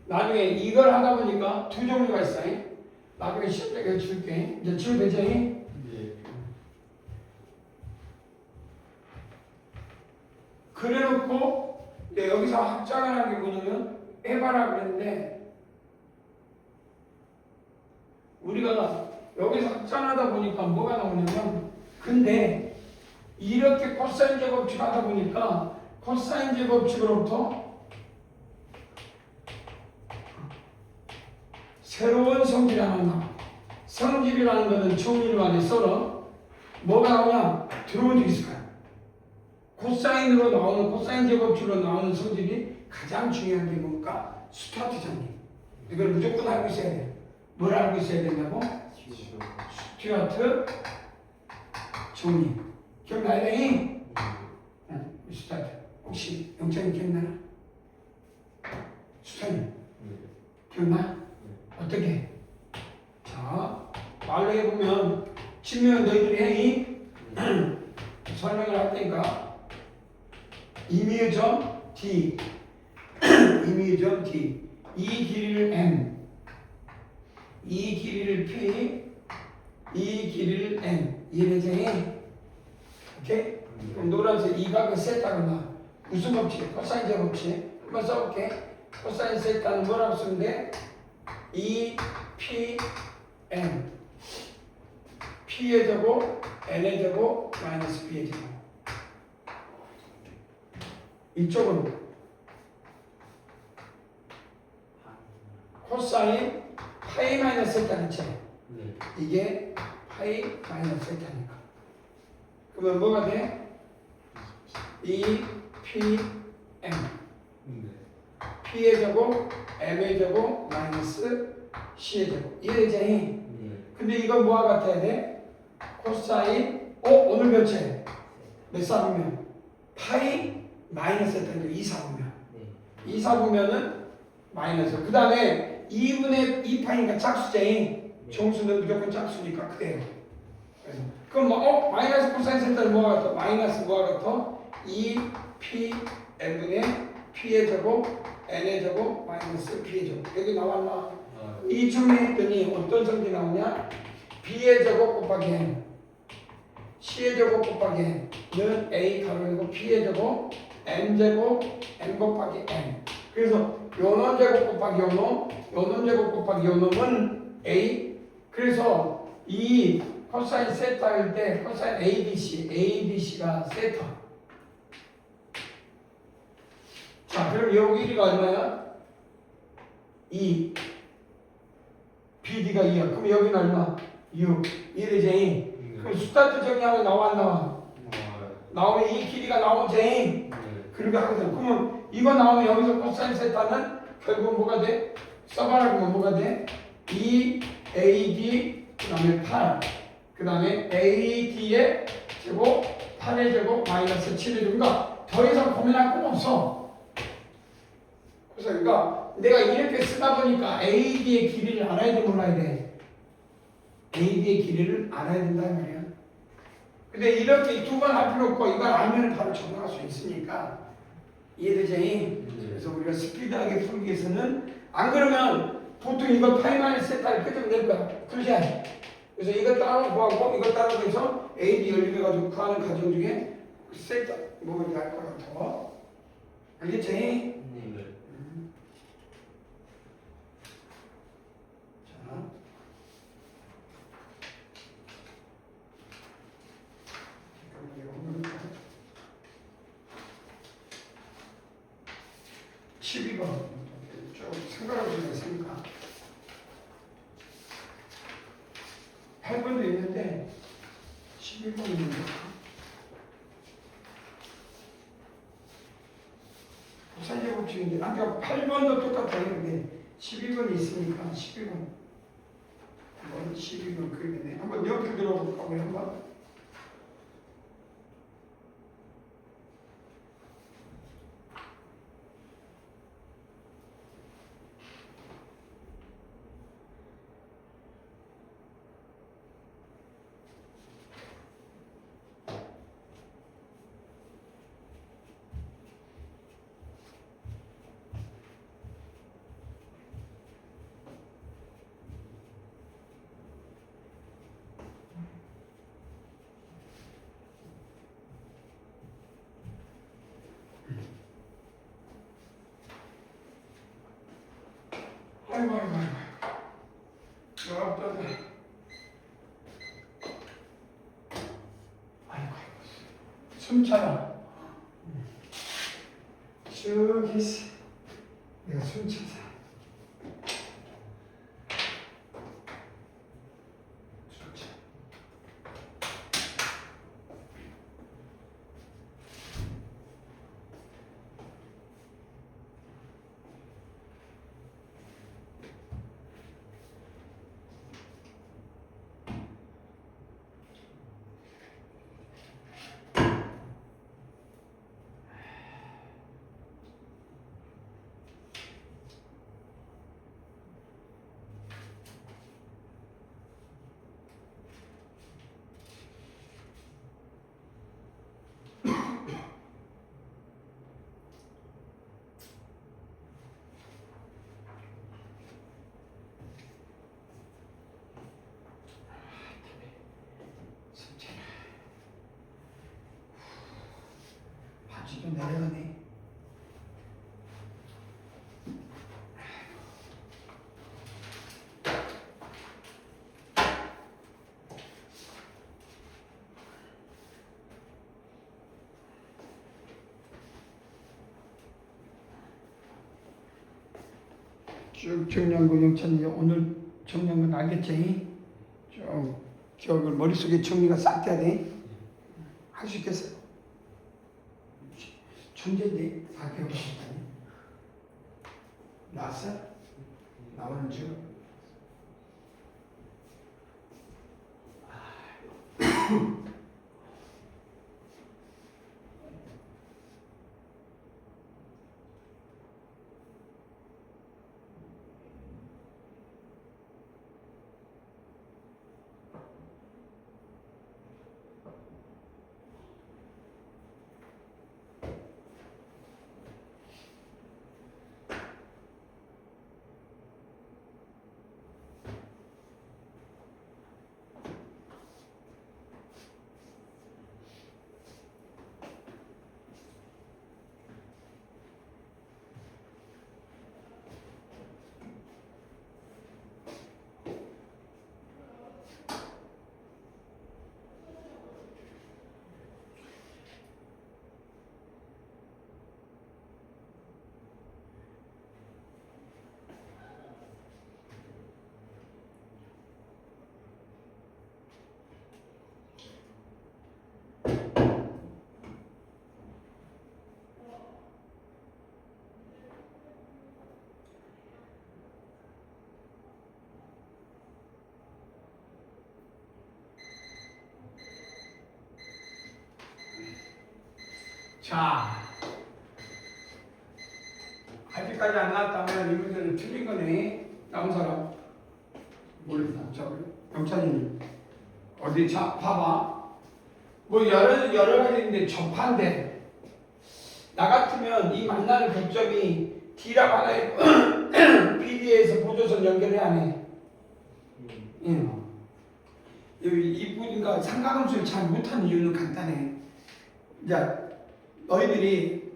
나중에 이걸 하다 보니까 두 종류가 있어. 나중에 시험 때 줄게. 이제 지워되죠? 네. 그래놓고 여기서 확장을 하는 게 뭐냐면 해봐라 그랬는데 우리가 여기서 확장하다 보니까 뭐가 나오냐면 근데 이렇게 코사인 제곱식 하다 보니까 코사인 제곱식으로부터 새로운 성질이 하나 나와. 성질이라는 것은 정리만에 썰어 뭐가 나오냐? 들어본 적 있을 거야. 코사인으로 나오는 코사인 제곱식으로 나오는 성질이 가장 중요한 게 뭘까? 스튜어트 정리. 이걸 무조건 알고 있어야 돼. 뭘 알고 있어야 된다고? 스튜어트 정리. 기억나요? 스튜어트. 혹시 영장님 기억나나? 수찬이 기억나? 어떻게? 자, 말로 해보면 치면 너희들이 해. 설명을 할 테니까 임의점 D 임의점 D 이 길이를 M 이 길이를 P 이 길이를 N 이해되지? 오케이? 그럼 노란색 이 각을 세타구나. 무슨 법칙? 코사인 제곱칙. 한번 써볼게. 코사인 세타는 뭐라고 쓰면 돼? E P N P의 제곱 N의 제곱 마이너스 B의 제곱. 이쪽은 코사인 파이 마이너스 세타 그치? 네. 이게 파이 마이너스 세타니까. 그러면 뭐가 돼? 2pm 네. p의 제곱 m의 제곱 마이너스 c의 제곱. 이해되지? 네. 근데 이건 뭐와 같아야 돼? 코사인 오늘 몇째? 몇 사분면? 파이 마이너스 세타니까 2 사분면. 네. 2 사분면은 마이너스. 그 다음에 2분의 2파이니까 짝수제. 정수는 무조건 짝수니까 그대로. 그래서 그럼 뭐 마이너스 코사인 세타는 뭐가 같아? 마이너스 뭐가 같아? 2p n분의 p의 제곱 n의 제곱 마이너스 p의 제곱. 여기 나왔나? 이 정리했더니 어떤 성질이 나오냐? b의 제곱 곱하기 n, c의 제곱 곱하기 n은 a 가로이고 p의 제곱 n 제곱 n 곱하기 n. 그래서 요놈 제곱 곱하기 요놈, 요놈 제곱 곱하기 요놈은 a. 그래서 이 코사인 세타일 때 코사인 ABC가 세타. 자, 그럼 여기 1이가 얼마야? 2. BD가 2야. 그럼 여기는 얼마? 6. 이래지? 그럼 스타트 정리하면 나와 안 나와? 나오면 이 길이가 나오지? 그렇게 하거든. 그러면 이거 나오면 여기서 코사인 세타는 결국 뭐가 돼? 써봐라면 뭐가 돼? 2AD 그 다음에 8. 그 다음에 AD의 제곱 8의 제곱 마이너스 7의 제곱. 그러니까 더 이상 고민할 건 없어. 그래서 그러니까 내가 이렇게 쓰다 보니까 AD의 길이를 알아야 돼 몰라야 돼? AD의 길이를 알아야 된다는 말이야. 근데 이렇게 두 번 할 필요 없고 이걸 알면 바로 적용할 수 있으니까 이해되지? 그래서 우리가 스피드하게 풀기 위해서는 안 그러면 보통 이거 파이마이너스 세타를 끄집어낼 거야. 그러지? 그래서 이거 따로 구하고 이거 따로 해서 AD 연립해가지고 구하는 과정 중에 세타 뭐 이렇게 할 거야 더. 알겠지? 네. 자. 12번 좀 생각할 수가 있으니까 8번도 있는데 12번이 있는데 부산제곱식인데 아까 8번도 똑같아요. 근데 12번이 있으니까 12번 한번 12번 그리겠네. 한번 옆에 들어볼까 우리 한번. 아이고 어떠네. 아이고 숨차라. 저기 있어. 내가 숨차서 바지도 내려가네. 쭉 정리한 거 영찬이 오늘 정리한 건 알겠지? 기억을 머릿속에 정리가 싹 돼야 돼. 할 수 있겠어요? 천재인데 다 배우고 싶다니. 나왔어? 나오는 중. 자, 아직까지 안 나왔다면 이 문제는 틀린 거네. 나온 사람 모르겠다. 자, 영찬이님 어디 자 봐봐. 뭐 여러 가지 있는데 접한데 나 같으면 이 만나는 교점이 D라고 하나 있고 PD에서 보조선 연결해야 해. 응. 이 부분과 삼각함수를 잘 못하는 이유는 간단해. 이제 너희들이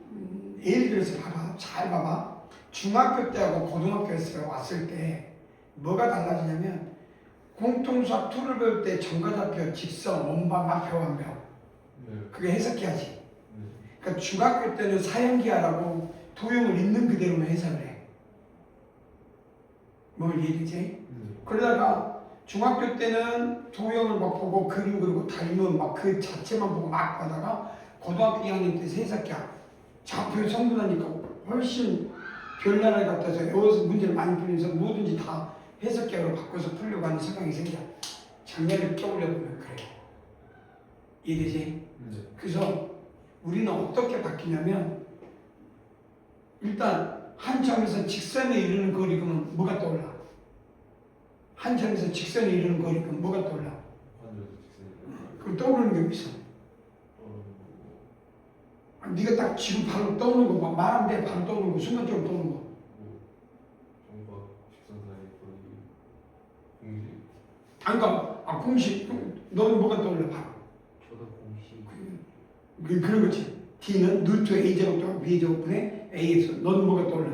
예를 들어서 봐봐. 잘 봐봐. 중학교 때하고 고등학교에서 왔을 때 뭐가 달라지냐면 공통수학 2를 배울 때 정과좌표, 직선, 원방, 합표, 완벽 그게 해석해야지. 그러니까 중학교 때는 사형기하라고 도형을 있는 그대로만 해석을 해. 뭘 얘기지? 그러다가 중학교 때는 도형을 막 보고 그림 그리고 닮은 막 그 자체만 보고 막 하다가 고등학교 2학년 때 해석기하 좌표 성분하니까 훨씬 별나라에 갖다서 외워서 문제를 많이 풀면서 뭐든지 다 해석기하로 바꿔서 풀려고 하는 성향이 생겨. 작년을 떠올려보면 그래. 이해되지? 그래서 우리는 어떻게 바뀌냐면 일단 한 점에서 직선에 이르는 거리 그러면 뭐가 떠올라? 한 점에서 직선에 이르는 거리 그러면 뭐가 떠올라? 그럼 떠오르는 게 있어. 네가 딱 지금 바로 떠오르는 거 말하면 돼. 바로 떠오르는 거 순간적으로 떠오르는 거. 그러니까 공식 너는 뭐가 떠올라 바로? 저도 공식. 그런 거지. D는 루트 A 제곱 더하기 B 제곱분의 A에서 너는 뭐가 떠올라?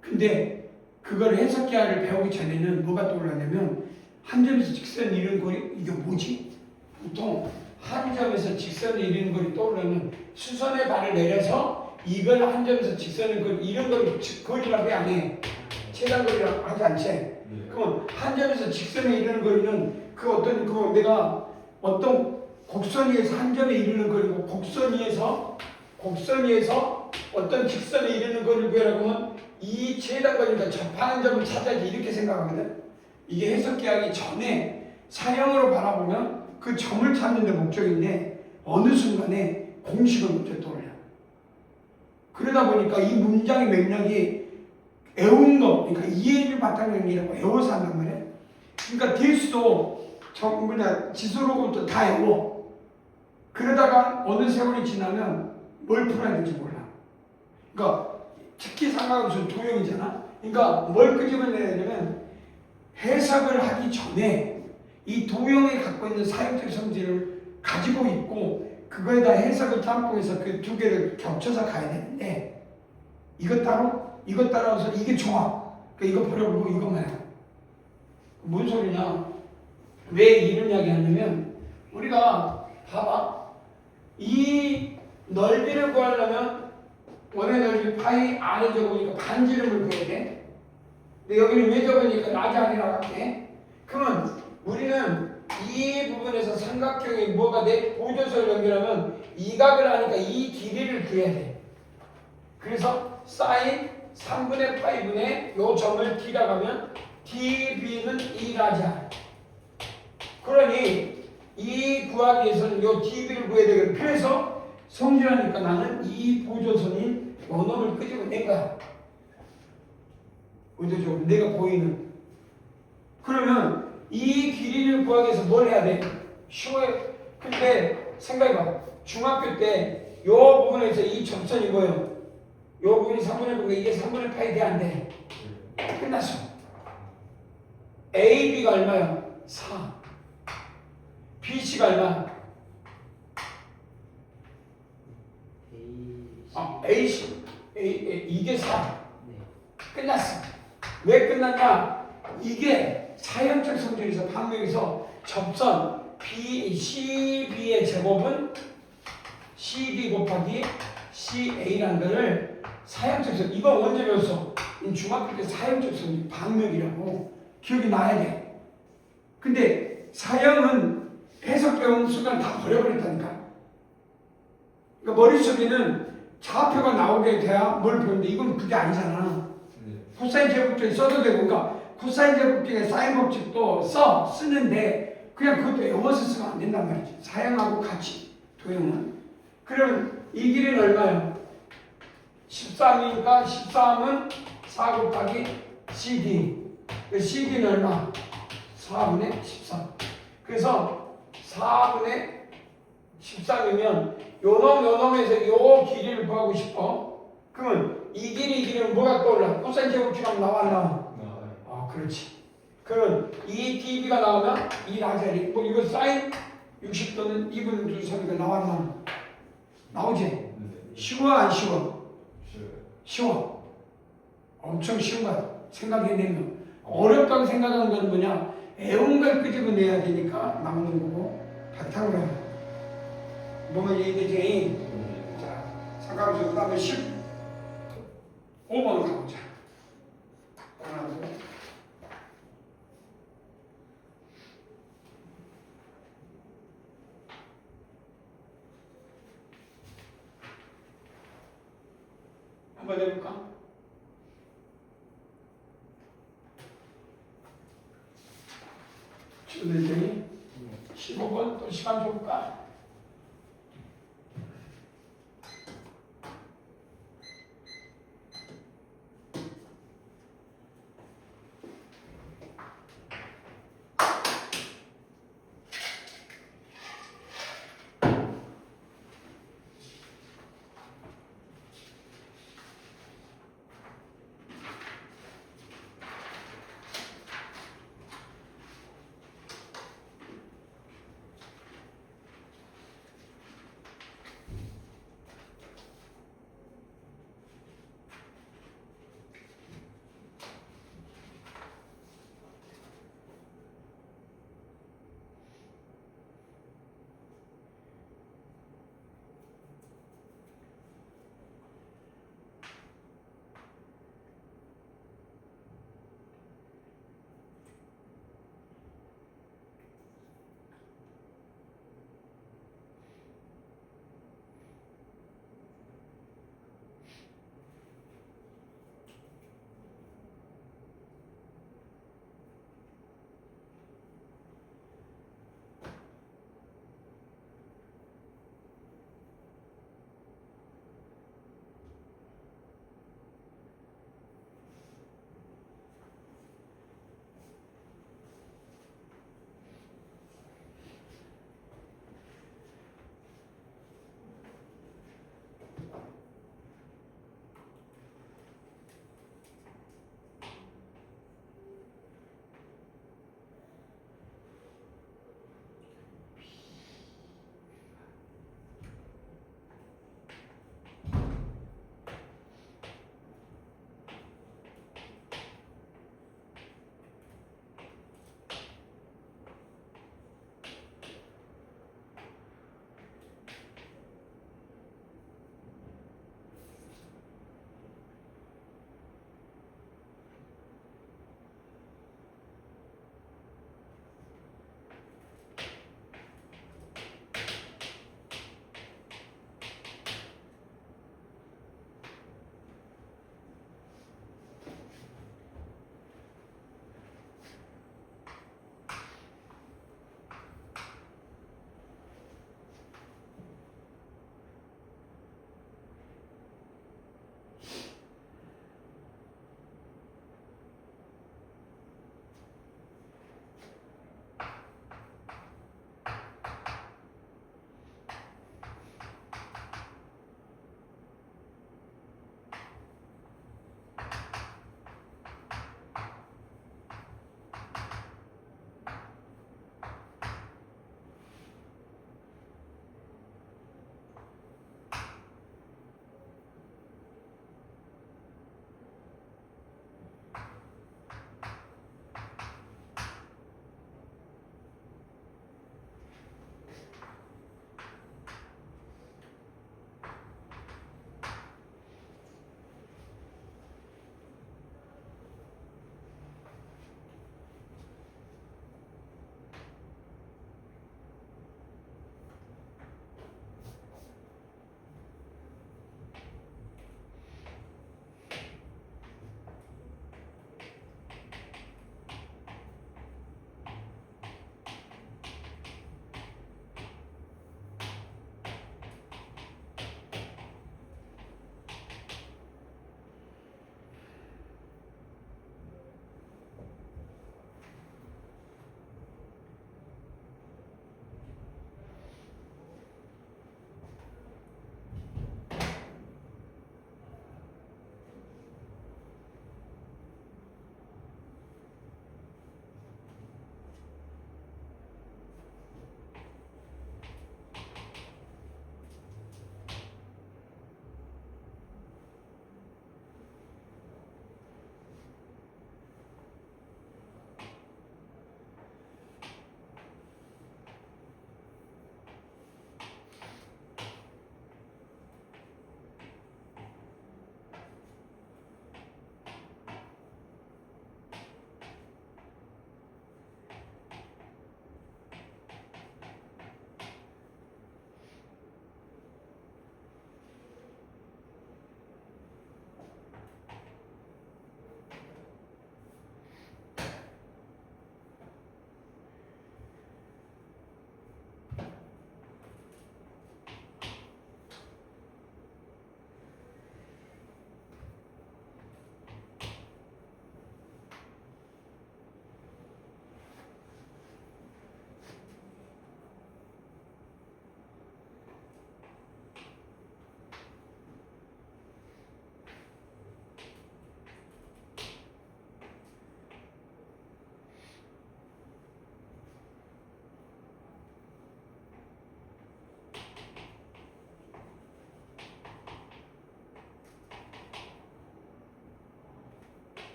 근데 그걸 해석기하를 배우기 전에는 뭐가 떠올랐냐면 한 점에서 직선이 이런 거리 이게 뭐지? 보통 한 점에서 직선을 이루는 거리 떠오르면 수선의 발을 내려서 이걸 한 점에서 직선을 거리 이런 거리라고 안 해. 최단거리라고 하지 않지. 그럼 한 점에서 직선에 이르는 거리는 그 어떤 그 내가 어떤 곡선 위에서 한 점에 이르는 거리고 곡선 위에서 어떤 직선에 이르는 거리를 구하라고 하면 이 최단거리니까 접하는 점을 찾아야지 이렇게 생각하거든. 이게 해석기하기 전에 사형으로 바라보면 그 점을 찾는 데 목적인데 어느 순간에 공식을 먼저 떠올려. 그러다 보니까 이 문장의 맥락이 외운 거, 그러니까 이해를 바탕으로 이라고 외워서 한단 말이야. 그러니까 대수도 지수로부터 다 외워. 그러다가 어느 세월이 지나면 뭘 풀어야 될지 몰라. 그러니까 특히 삼각함수는 도형이잖아. 그러니까 뭘 끄집어내야 되냐면 해석을 하기 전에 이 도형이 갖고 있는 사용적 성질을 가지고 있고 그거에다 해석을 짬뽕해서 그 두 개를 겹쳐서 가야 되는데 이것 따라서 이게 좋아. 그러니까 이거 버려보고 이것만 해. 뭔 소리냐? 왜 이런 이야기 하냐면 우리가 봐봐. 이 넓이를 구하려면 원의 넓이 파이 R의 제곱이니까 반지름을 구해야 돼. 근데 여기는 왜 적으니까 라자리라고 할게. 그러면 우리는 이 부분에서 삼각형이 뭐가 돼? 보조선을 연결하면 이 각을 하니까 이 길이를 구해야 돼. 그래서 사인 3분의 파이분의 요 점을 D라고 하면 DB는 이 라자. 그러니 이 구하기 위해서는 요 DB를 구해야 되거든. 그래서 성질하니까 나는 이 보조선인 요 놈을 끄집어낸 거야. 의도적으로 내가 보이는. 그러면 이 길이를 구하기 위해서 뭘 해야 돼? 쉬워요. 근데 생각해봐. 중학교 때 요 부분에서 이 점선이 뭐예요? 요 부분이 3분의 9가 이게 3분의 파이 돼 안 돼? 끝났어. AB가 얼마야? 4. BC가 얼마? AC. 이게 4. 네. 끝났어. 왜 끝났냐? 이게 사형적 성질에서 방명에서 접선 CB의 제곱은 CD 곱하기 CA라는 거를 사형적 성질. 이거 언제 배웠어? 중학교 때 사형적 성질 방명이라고 기억이 나야 돼. 근데 사형은 해석 배우는 순간 다 버려버렸다니까. 그러니까 머릿속에는 좌표가 나오게 돼야 뭘 배우는데 이건 그게 아니잖아. 코사인 제곱적이 써도 되고, 그러니까 코사인 제곱적의 사인 법칙도 쓰는데 그냥 그것도 외워서 쓰면 안 된단 말이지. 사형하고 같이 도형은. 그러면 이 길이는 얼마예요? 13이니까 13은 4 곱하기 CD. CD는 얼마? 4분의 13. 그래서 4분의 13이면 요놈에서 요 길이를 구하고 싶어. 그러면 이 길이는 뭐가 떠올라? 코사인 제곱처럼 나와 안 나와? 아, 그렇지. 그러면 이 DB가 나오면 이 라자리 뭐 이거 사인 60도는 2분 2, 3이가 나와 안 나와? 나오지? 쉬워 안 쉬워? 쉬워. 엄청 쉬운 거야. 생각해내면. 어렵다고 생각하는 건 뭐냐? 애운걸 끄집어내야 되니까 나오는 거고 바탕으로 해요. 뭐가 얘기되지? 자, 삼각수 그 다음에 15번 가보자. 하나, 둘. 한번 해볼까? 주들더니 15번 또 시간 줄까?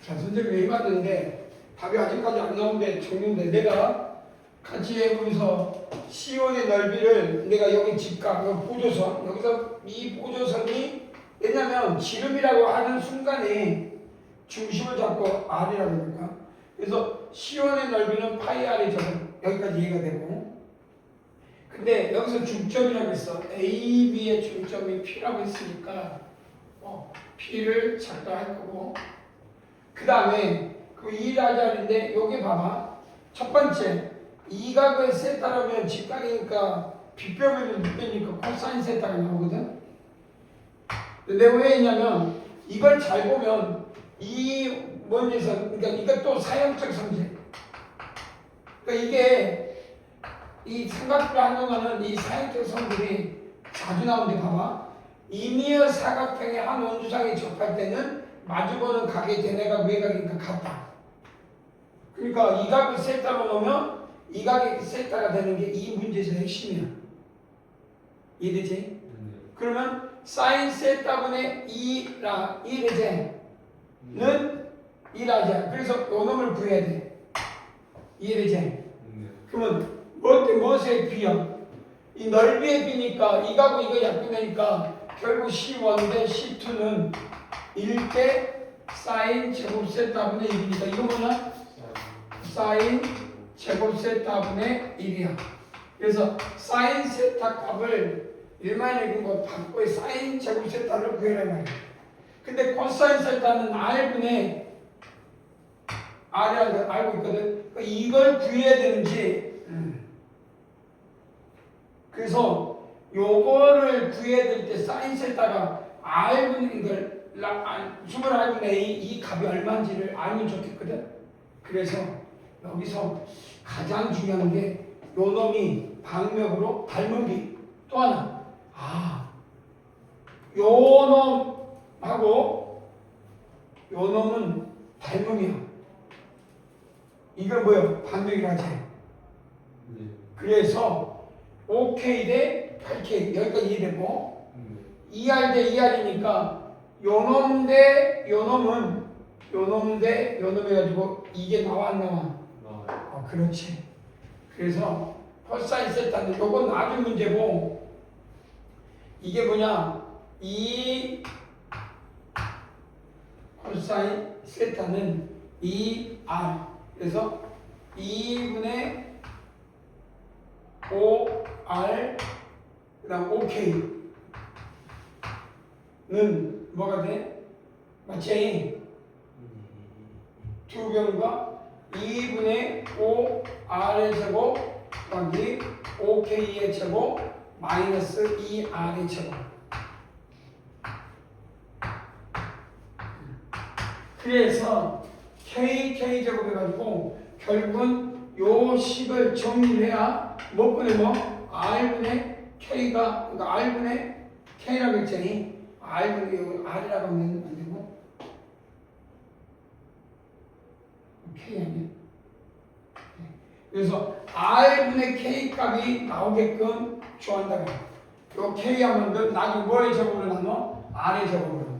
자, 선생님이 해봤는데 답이 아직까지 안 나오는데 정리인데 내가 같이 해보면서 C1의 넓이를 내가 여기 직각, 여기 보조선, 여기서 이 보조선이 왜냐면 지름이라고 하는 순간에 중심을 잡고 R이라고 그럴까? 그래서 C1의 넓이는 파이 R이 저는 여기까지 이해가 되고 근데 여기서 중점이라고 했어. A, B의 중점이 P라고 했으니까 P를 작성할 거고 그 다음에 그 2라자인데 여기 봐봐. 첫 번째 이 각을 세타라면 직각이니까 빗변면은 빗변이니까 코사인 세타가 나오거든. 근데 왜 했냐면 이걸 잘 보면 이 원에서 그러니까 이것도 사형적 성질. 그러니까 이게 이 삼각형을 하는 거는 이 사형적 성질이 자주 나오는데 봐봐. 이미어 사각형의 한 원주상에 접할 때는 마주보는 각의 대내각 외각이니까 같다. 그러니까 이 각을 세타로 놓으면 이 각이 세타가 되는 게 이 문제에서 핵심이야. 이해되지? 그러면 사인 세타분의 2라 1이제는 1하자. 그래서 요 놈을 구해야 돼. 이해되지? 그러면 무엇에 비야? 이 넓이에 비니까 이거하고 이거 약분되니까 결국 C1 대 C2는 1대 사인 제곱 세타분의 1이니까 이거 뭐냐? 사인 제곱 세타분의 1이야. 그래서 사인 세타 값을 1만의 거 바꿔 사인 제곱 세타를 구해라 말이야. 근데 코사인 세타는 R분의 R이라고 알고 있거든. 그러니까 이걸 구해야 되는지 그래서 요거를 구해야 될 때 사인 세타가 R분의 이걸 수분 R분의 A 이 값이 얼마인지를 알면 좋겠거든. 그래서 여기서 가장 중요한 게 요 놈이 방명으로 닮은 게 또 하나 요 놈하고 요 놈은 닮음이야. 이건 뭐예요? 반명이라지. 그래서 5K 대 8K 여기까지 이해되고 2R 대 2R이니까 요놈 대 요놈은 요놈 대 요놈 해가지고 이게 나와 안 나와? 그렇지. 그래서 코사인 세타는 요건 나중 문제고 이게 뭐냐 이 코사인 세타는 2R 그래서 2분의 5R 그 다음 5K는 뭐가 돼? 마치 두 변과 2분의 5R의 제곱 더하기 5K의 제곱 마이너스 2R의 제곱. 그래서 K 제곱 해가지고 결국은 요 식을 정리해야 뭐분의 R분의 K가 그러니까 R분의 K라고 했잖니. R분의 R이라고 하면 안 되고 K 아니야? 그래서 R분의 K 값이 나오게끔 좋아한다고. 요 K 하면 나중에 뭐의 제곱으로 나눠? R의 제곱으로.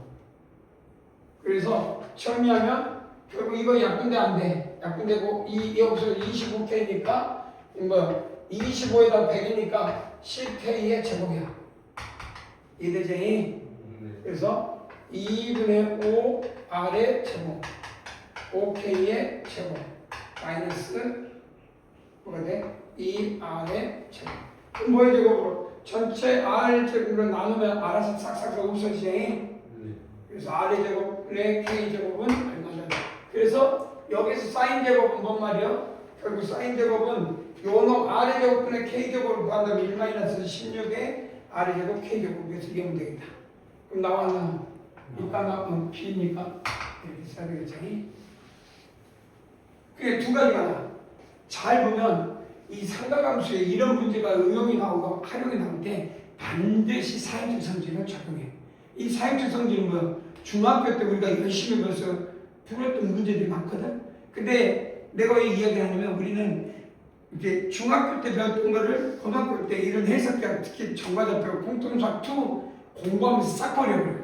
그래서 정리하면 결국 이거 약분돼 안 돼. 약분되고 여기서 25K니까 뭐 25에다 100이니까 10K의 제곱이야. 이해되지? 그래서 2분의 5R의 제곱 5K의 제곱 마이너스 뭐가 돼? 2R의 제곱. 그럼 뭐의 제곱으로? 전체 R 제곱으로 나누면 알아서 싹싹 없어지지. 그래서 R의 제곱의 K 제곱은 얼마냐? 그래서 여기서 사인 제곱은 뭔 말이야? 결국 사인 제곱은 요놈 R의 제곱분의 K 제곱을 구한다면 1-16의 R의 제곱 K 제곱에서 이해하면 되겠다. 그럼 나와는 이까 나오면 B니까 이렇게 써야 되겠지. 그게 두 가지가 나와. 잘 보면 이 삼각함수에 이런 문제가 응용이 나오고 활용이 나올 때 반드시 사행적 성질을 적용해. 이 사행적 성질은 뭐야? 중학교 때 우리가 열심히 배워서 풀었던 문제들이 많거든. 근데 내가 왜 이야기를 하냐면 우리는 이제 중학교 때 배웠던 거를 고등학교 때 이런 해석학 특히 정과자표 공통수학 2 공부하면서 싹 버려버려요.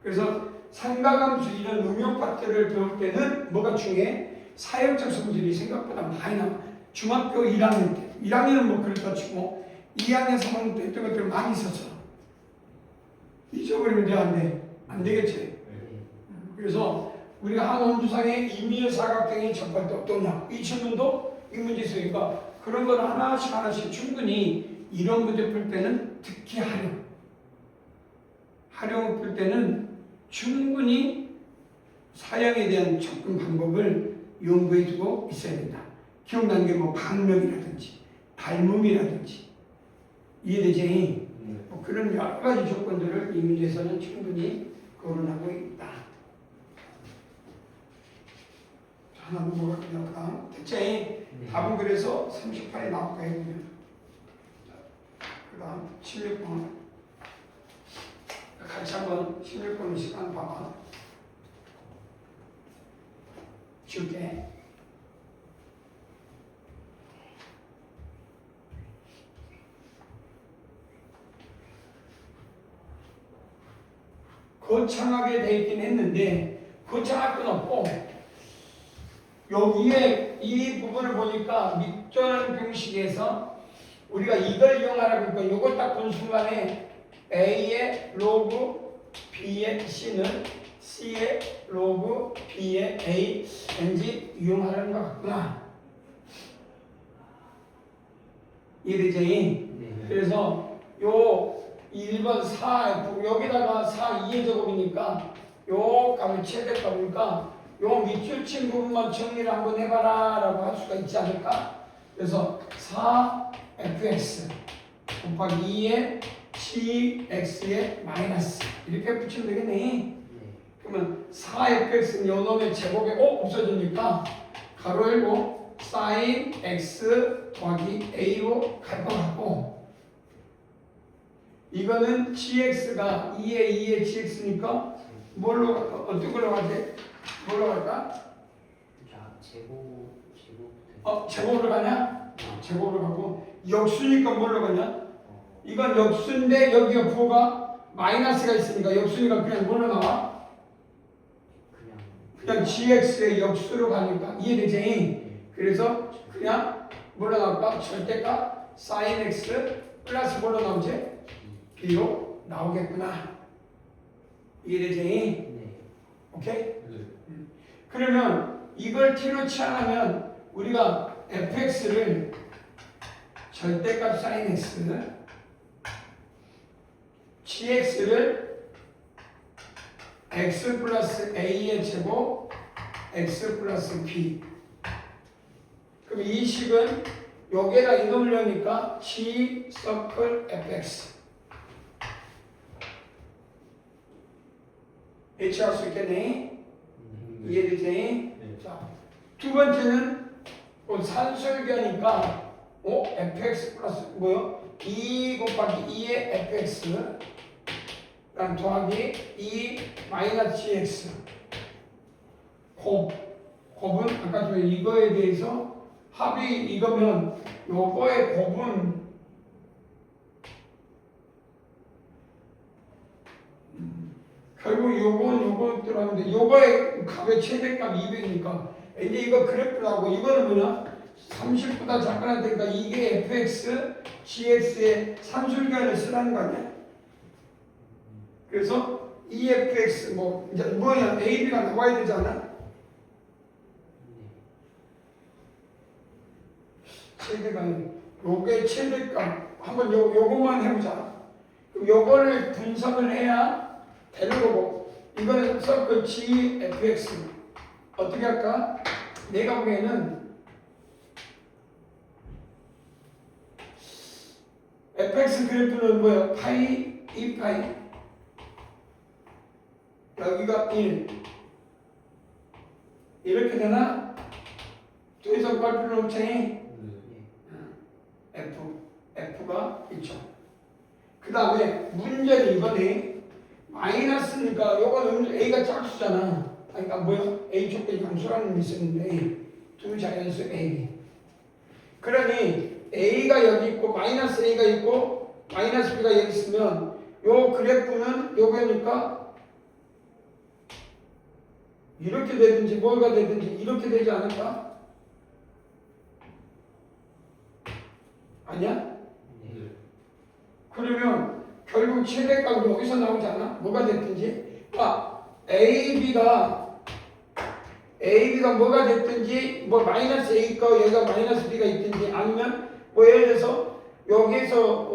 그래서 삼각함수 이런 응용파트를 배울 때는 뭐가 중요해? 사역적 성질이 생각보다 많이 나와. 중학교 1학년 때, 1학년은 뭐 그렇다 치고 2학년, 3학년 때 했던 것들 많이 있었어. 잊어버리면 돼, 안 돼? 안 되겠지. 그래서 우리가 한원주상의 이미의 사각형의 첫 번째 어떠냐? 이 질문도 이 문제 있으니까 그런 걸 하나씩 하나씩 충분히 이런 문제 풀 때는 특히 활용을 풀 때는 충분히 사형에 대한 접근 방법을 연구해 두고 있어야 된다. 기억나는 게 뭐 방명이라든지 닮음이라든지 이해되지? 뭐 그런 여러 가지 조건들을 이 문제에서는 충분히 거론하고 있다. 하나 넘어갈까? 됐지? 답은 그래서 38에 나올까 해보면 그 다음 16번 같이 한번 16번 시간 봐봐. 줄게. 거창하게 돼 있긴 했는데 거창할 건 없고 여기에 이 부분을 보니까 밑변 공식에서 우리가 이걸 이용하라고 그러니까 이걸 딱 본 순간에 A의 로그 B의 C는 C의 로그 B의 A 왠지 이용하라는 것 같구나. 이해되지? 네. 그래서 요 1번 4F 여기다가 4 2의 제곱이니까 요 값을 최대값 보니까 요 밑줄 친 부분만 정리를 한번 해봐라 라고 할 수가 있지 않을까? 그래서 4fx 곱하기 2의 cx의 마이너스 이렇게 붙이면 되겠네. 그러면 4fx는 요 놈의 제곱에 없어지니까 가로 열고 sin x 더하기 a로 갈 것 같고 이거는 gx가 2의 gx니까 뭘로 어떤 걸로 가지? 뭘로 갈까? 자, 제곱. 제곱으로 가냐? 제곱으로 가고 역수니까 뭘로 가냐? 이건 역수인데 여기가 부호가 마이너스가 있으니까 역수니까 그냥 뭘로 나와? 그냥 gx의 역수로 가니까 이해되지? 그래서 그냥 뭘로 나올까? 절대값 sin x 플러스 뭘로 나오지? b로 나오겠구나. 이해되지? 네. 오케이? 그러면 이걸 t로 치환하면 우리가 fx를 절대값 sin x gx를 x 플러스 a의 제곱 x 플러스 b 그럼 이 식은 여기에다 이놈을 넣으니까 g 서클 fx H할 수 있겠네. 이해되지? 네. 자, 두 번째는 산술계니까 fx 플러스 뭐요? 2 곱하기 2의 fx 그다음 더하기 2 마이너스 gx 곱은 아까 전에 이거에 대해서 합이 이거면 요거의 곱은 결국 요건 들어가는데 요거의 값의 최대값 200이니까 이제 이거 그래프 나오고 이거는 뭐냐? 30보다 작거나 되니까 이게 fx, gx의 산술계를 쓰라는 거 아니야? 그래서 efx 뭐 이제 뭐냐? ab가 나와야 되잖아. 최대값 요게 최대값 한번 요것만 해보자. 그럼 요거를 분석을 해야 되는 거고 이거는 서클 gfx 어떻게 할까? 내가 보기에는 fx 그래프는 뭐야? 파이 2파이 여기가 1 이렇게 되나? 더 이상 갈 필요 없지? F가 있죠. 그 다음에 문제는 이거네. 마이너스니까 요거는 A가 짝수잖아. 그러니까 뭐야? A 족배 양수라는 게 있었는데 두 자연수 A. 그러니 A가 여기 있고 마이너스 A가 있고 마이너스 B가 여기 있으면 요 그래프는 요거니까 이렇게 되든지 뭐가 되든지 이렇게 되지 않을까? 아니야? 네. 그러면 결국 최대값이 여기서 나오잖아. 뭐가 됐든지. AB가 뭐가 됐든지 뭐 마이너스 A 거 얘가 마이너스 B가 있든지 아니면 뭐 예를 들어서 여기서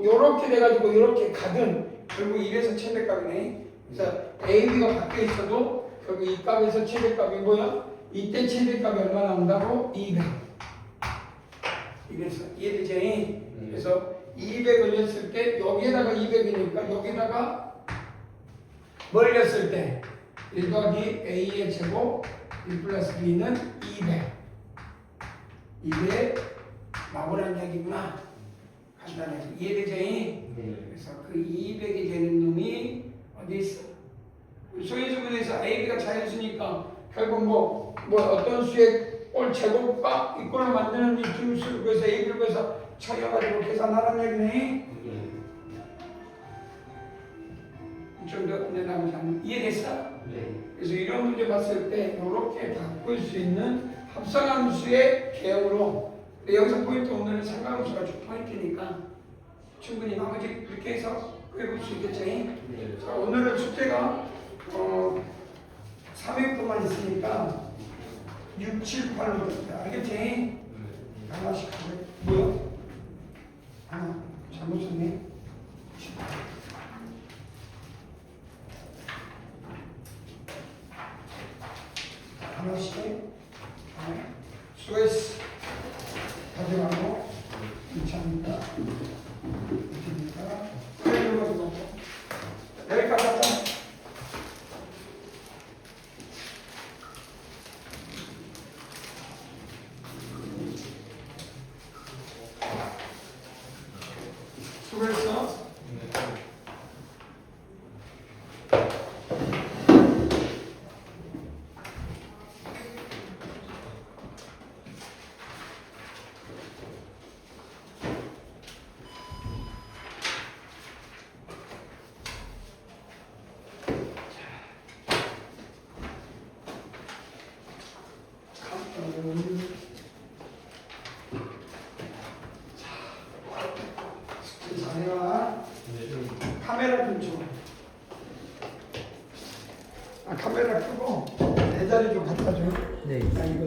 요렇게 돼가지고 요렇게 가든 결국 이래서 최대값이네. 그래서 AB가 바뀌어 있어도 결국 이 값에서 최대값이 뭐야? 이때 최대값이 얼마 나온다고? 200. 이래서 이해되지? 그래서 200을 냈을 때 여기에다가 200이니까 여기다가 뭘 냈을 때 1 더하기 A의 제곱 1 플러스 B는 200. 200 나오라는 얘기구나. 간단해서 이해되지? 그래서 그 200이 되는 놈이 어디 있어? 소인수분해서 AB가 자연수니까 결국 뭐 어떤 수의 꼴 제곱과 이꼴로 만드는 이 중수를 구해서 AB를 구해서 처리해가지고 계산하라는 얘기네. 좀더 내나오지 않는 이해됐어? 네. 그래서 이런 문제 봤을 때 이렇게 바꿀 수 있는 합성함수의 개형으로 근데 여기서 포인트 오늘은 상관함수가 주 포인트니까 충분히 나머지 그렇게 해서 구해볼 수 있겠지? 네. 자, 오늘은 숙제가 3회분만 있으니까 6, 7, 8로 알겠지? 하나씩 하고 뭐야? 하나 잘못 썼네. 하나씩 수고했어. 가져가고 2차입니다. 2차입니다. 그래 가지고 여기까지 하자. 수고했어. 잘해라. 카메라 좀 줘. 카메라 끄고 내 자리 좀 갖다 줘. 네. 나 이거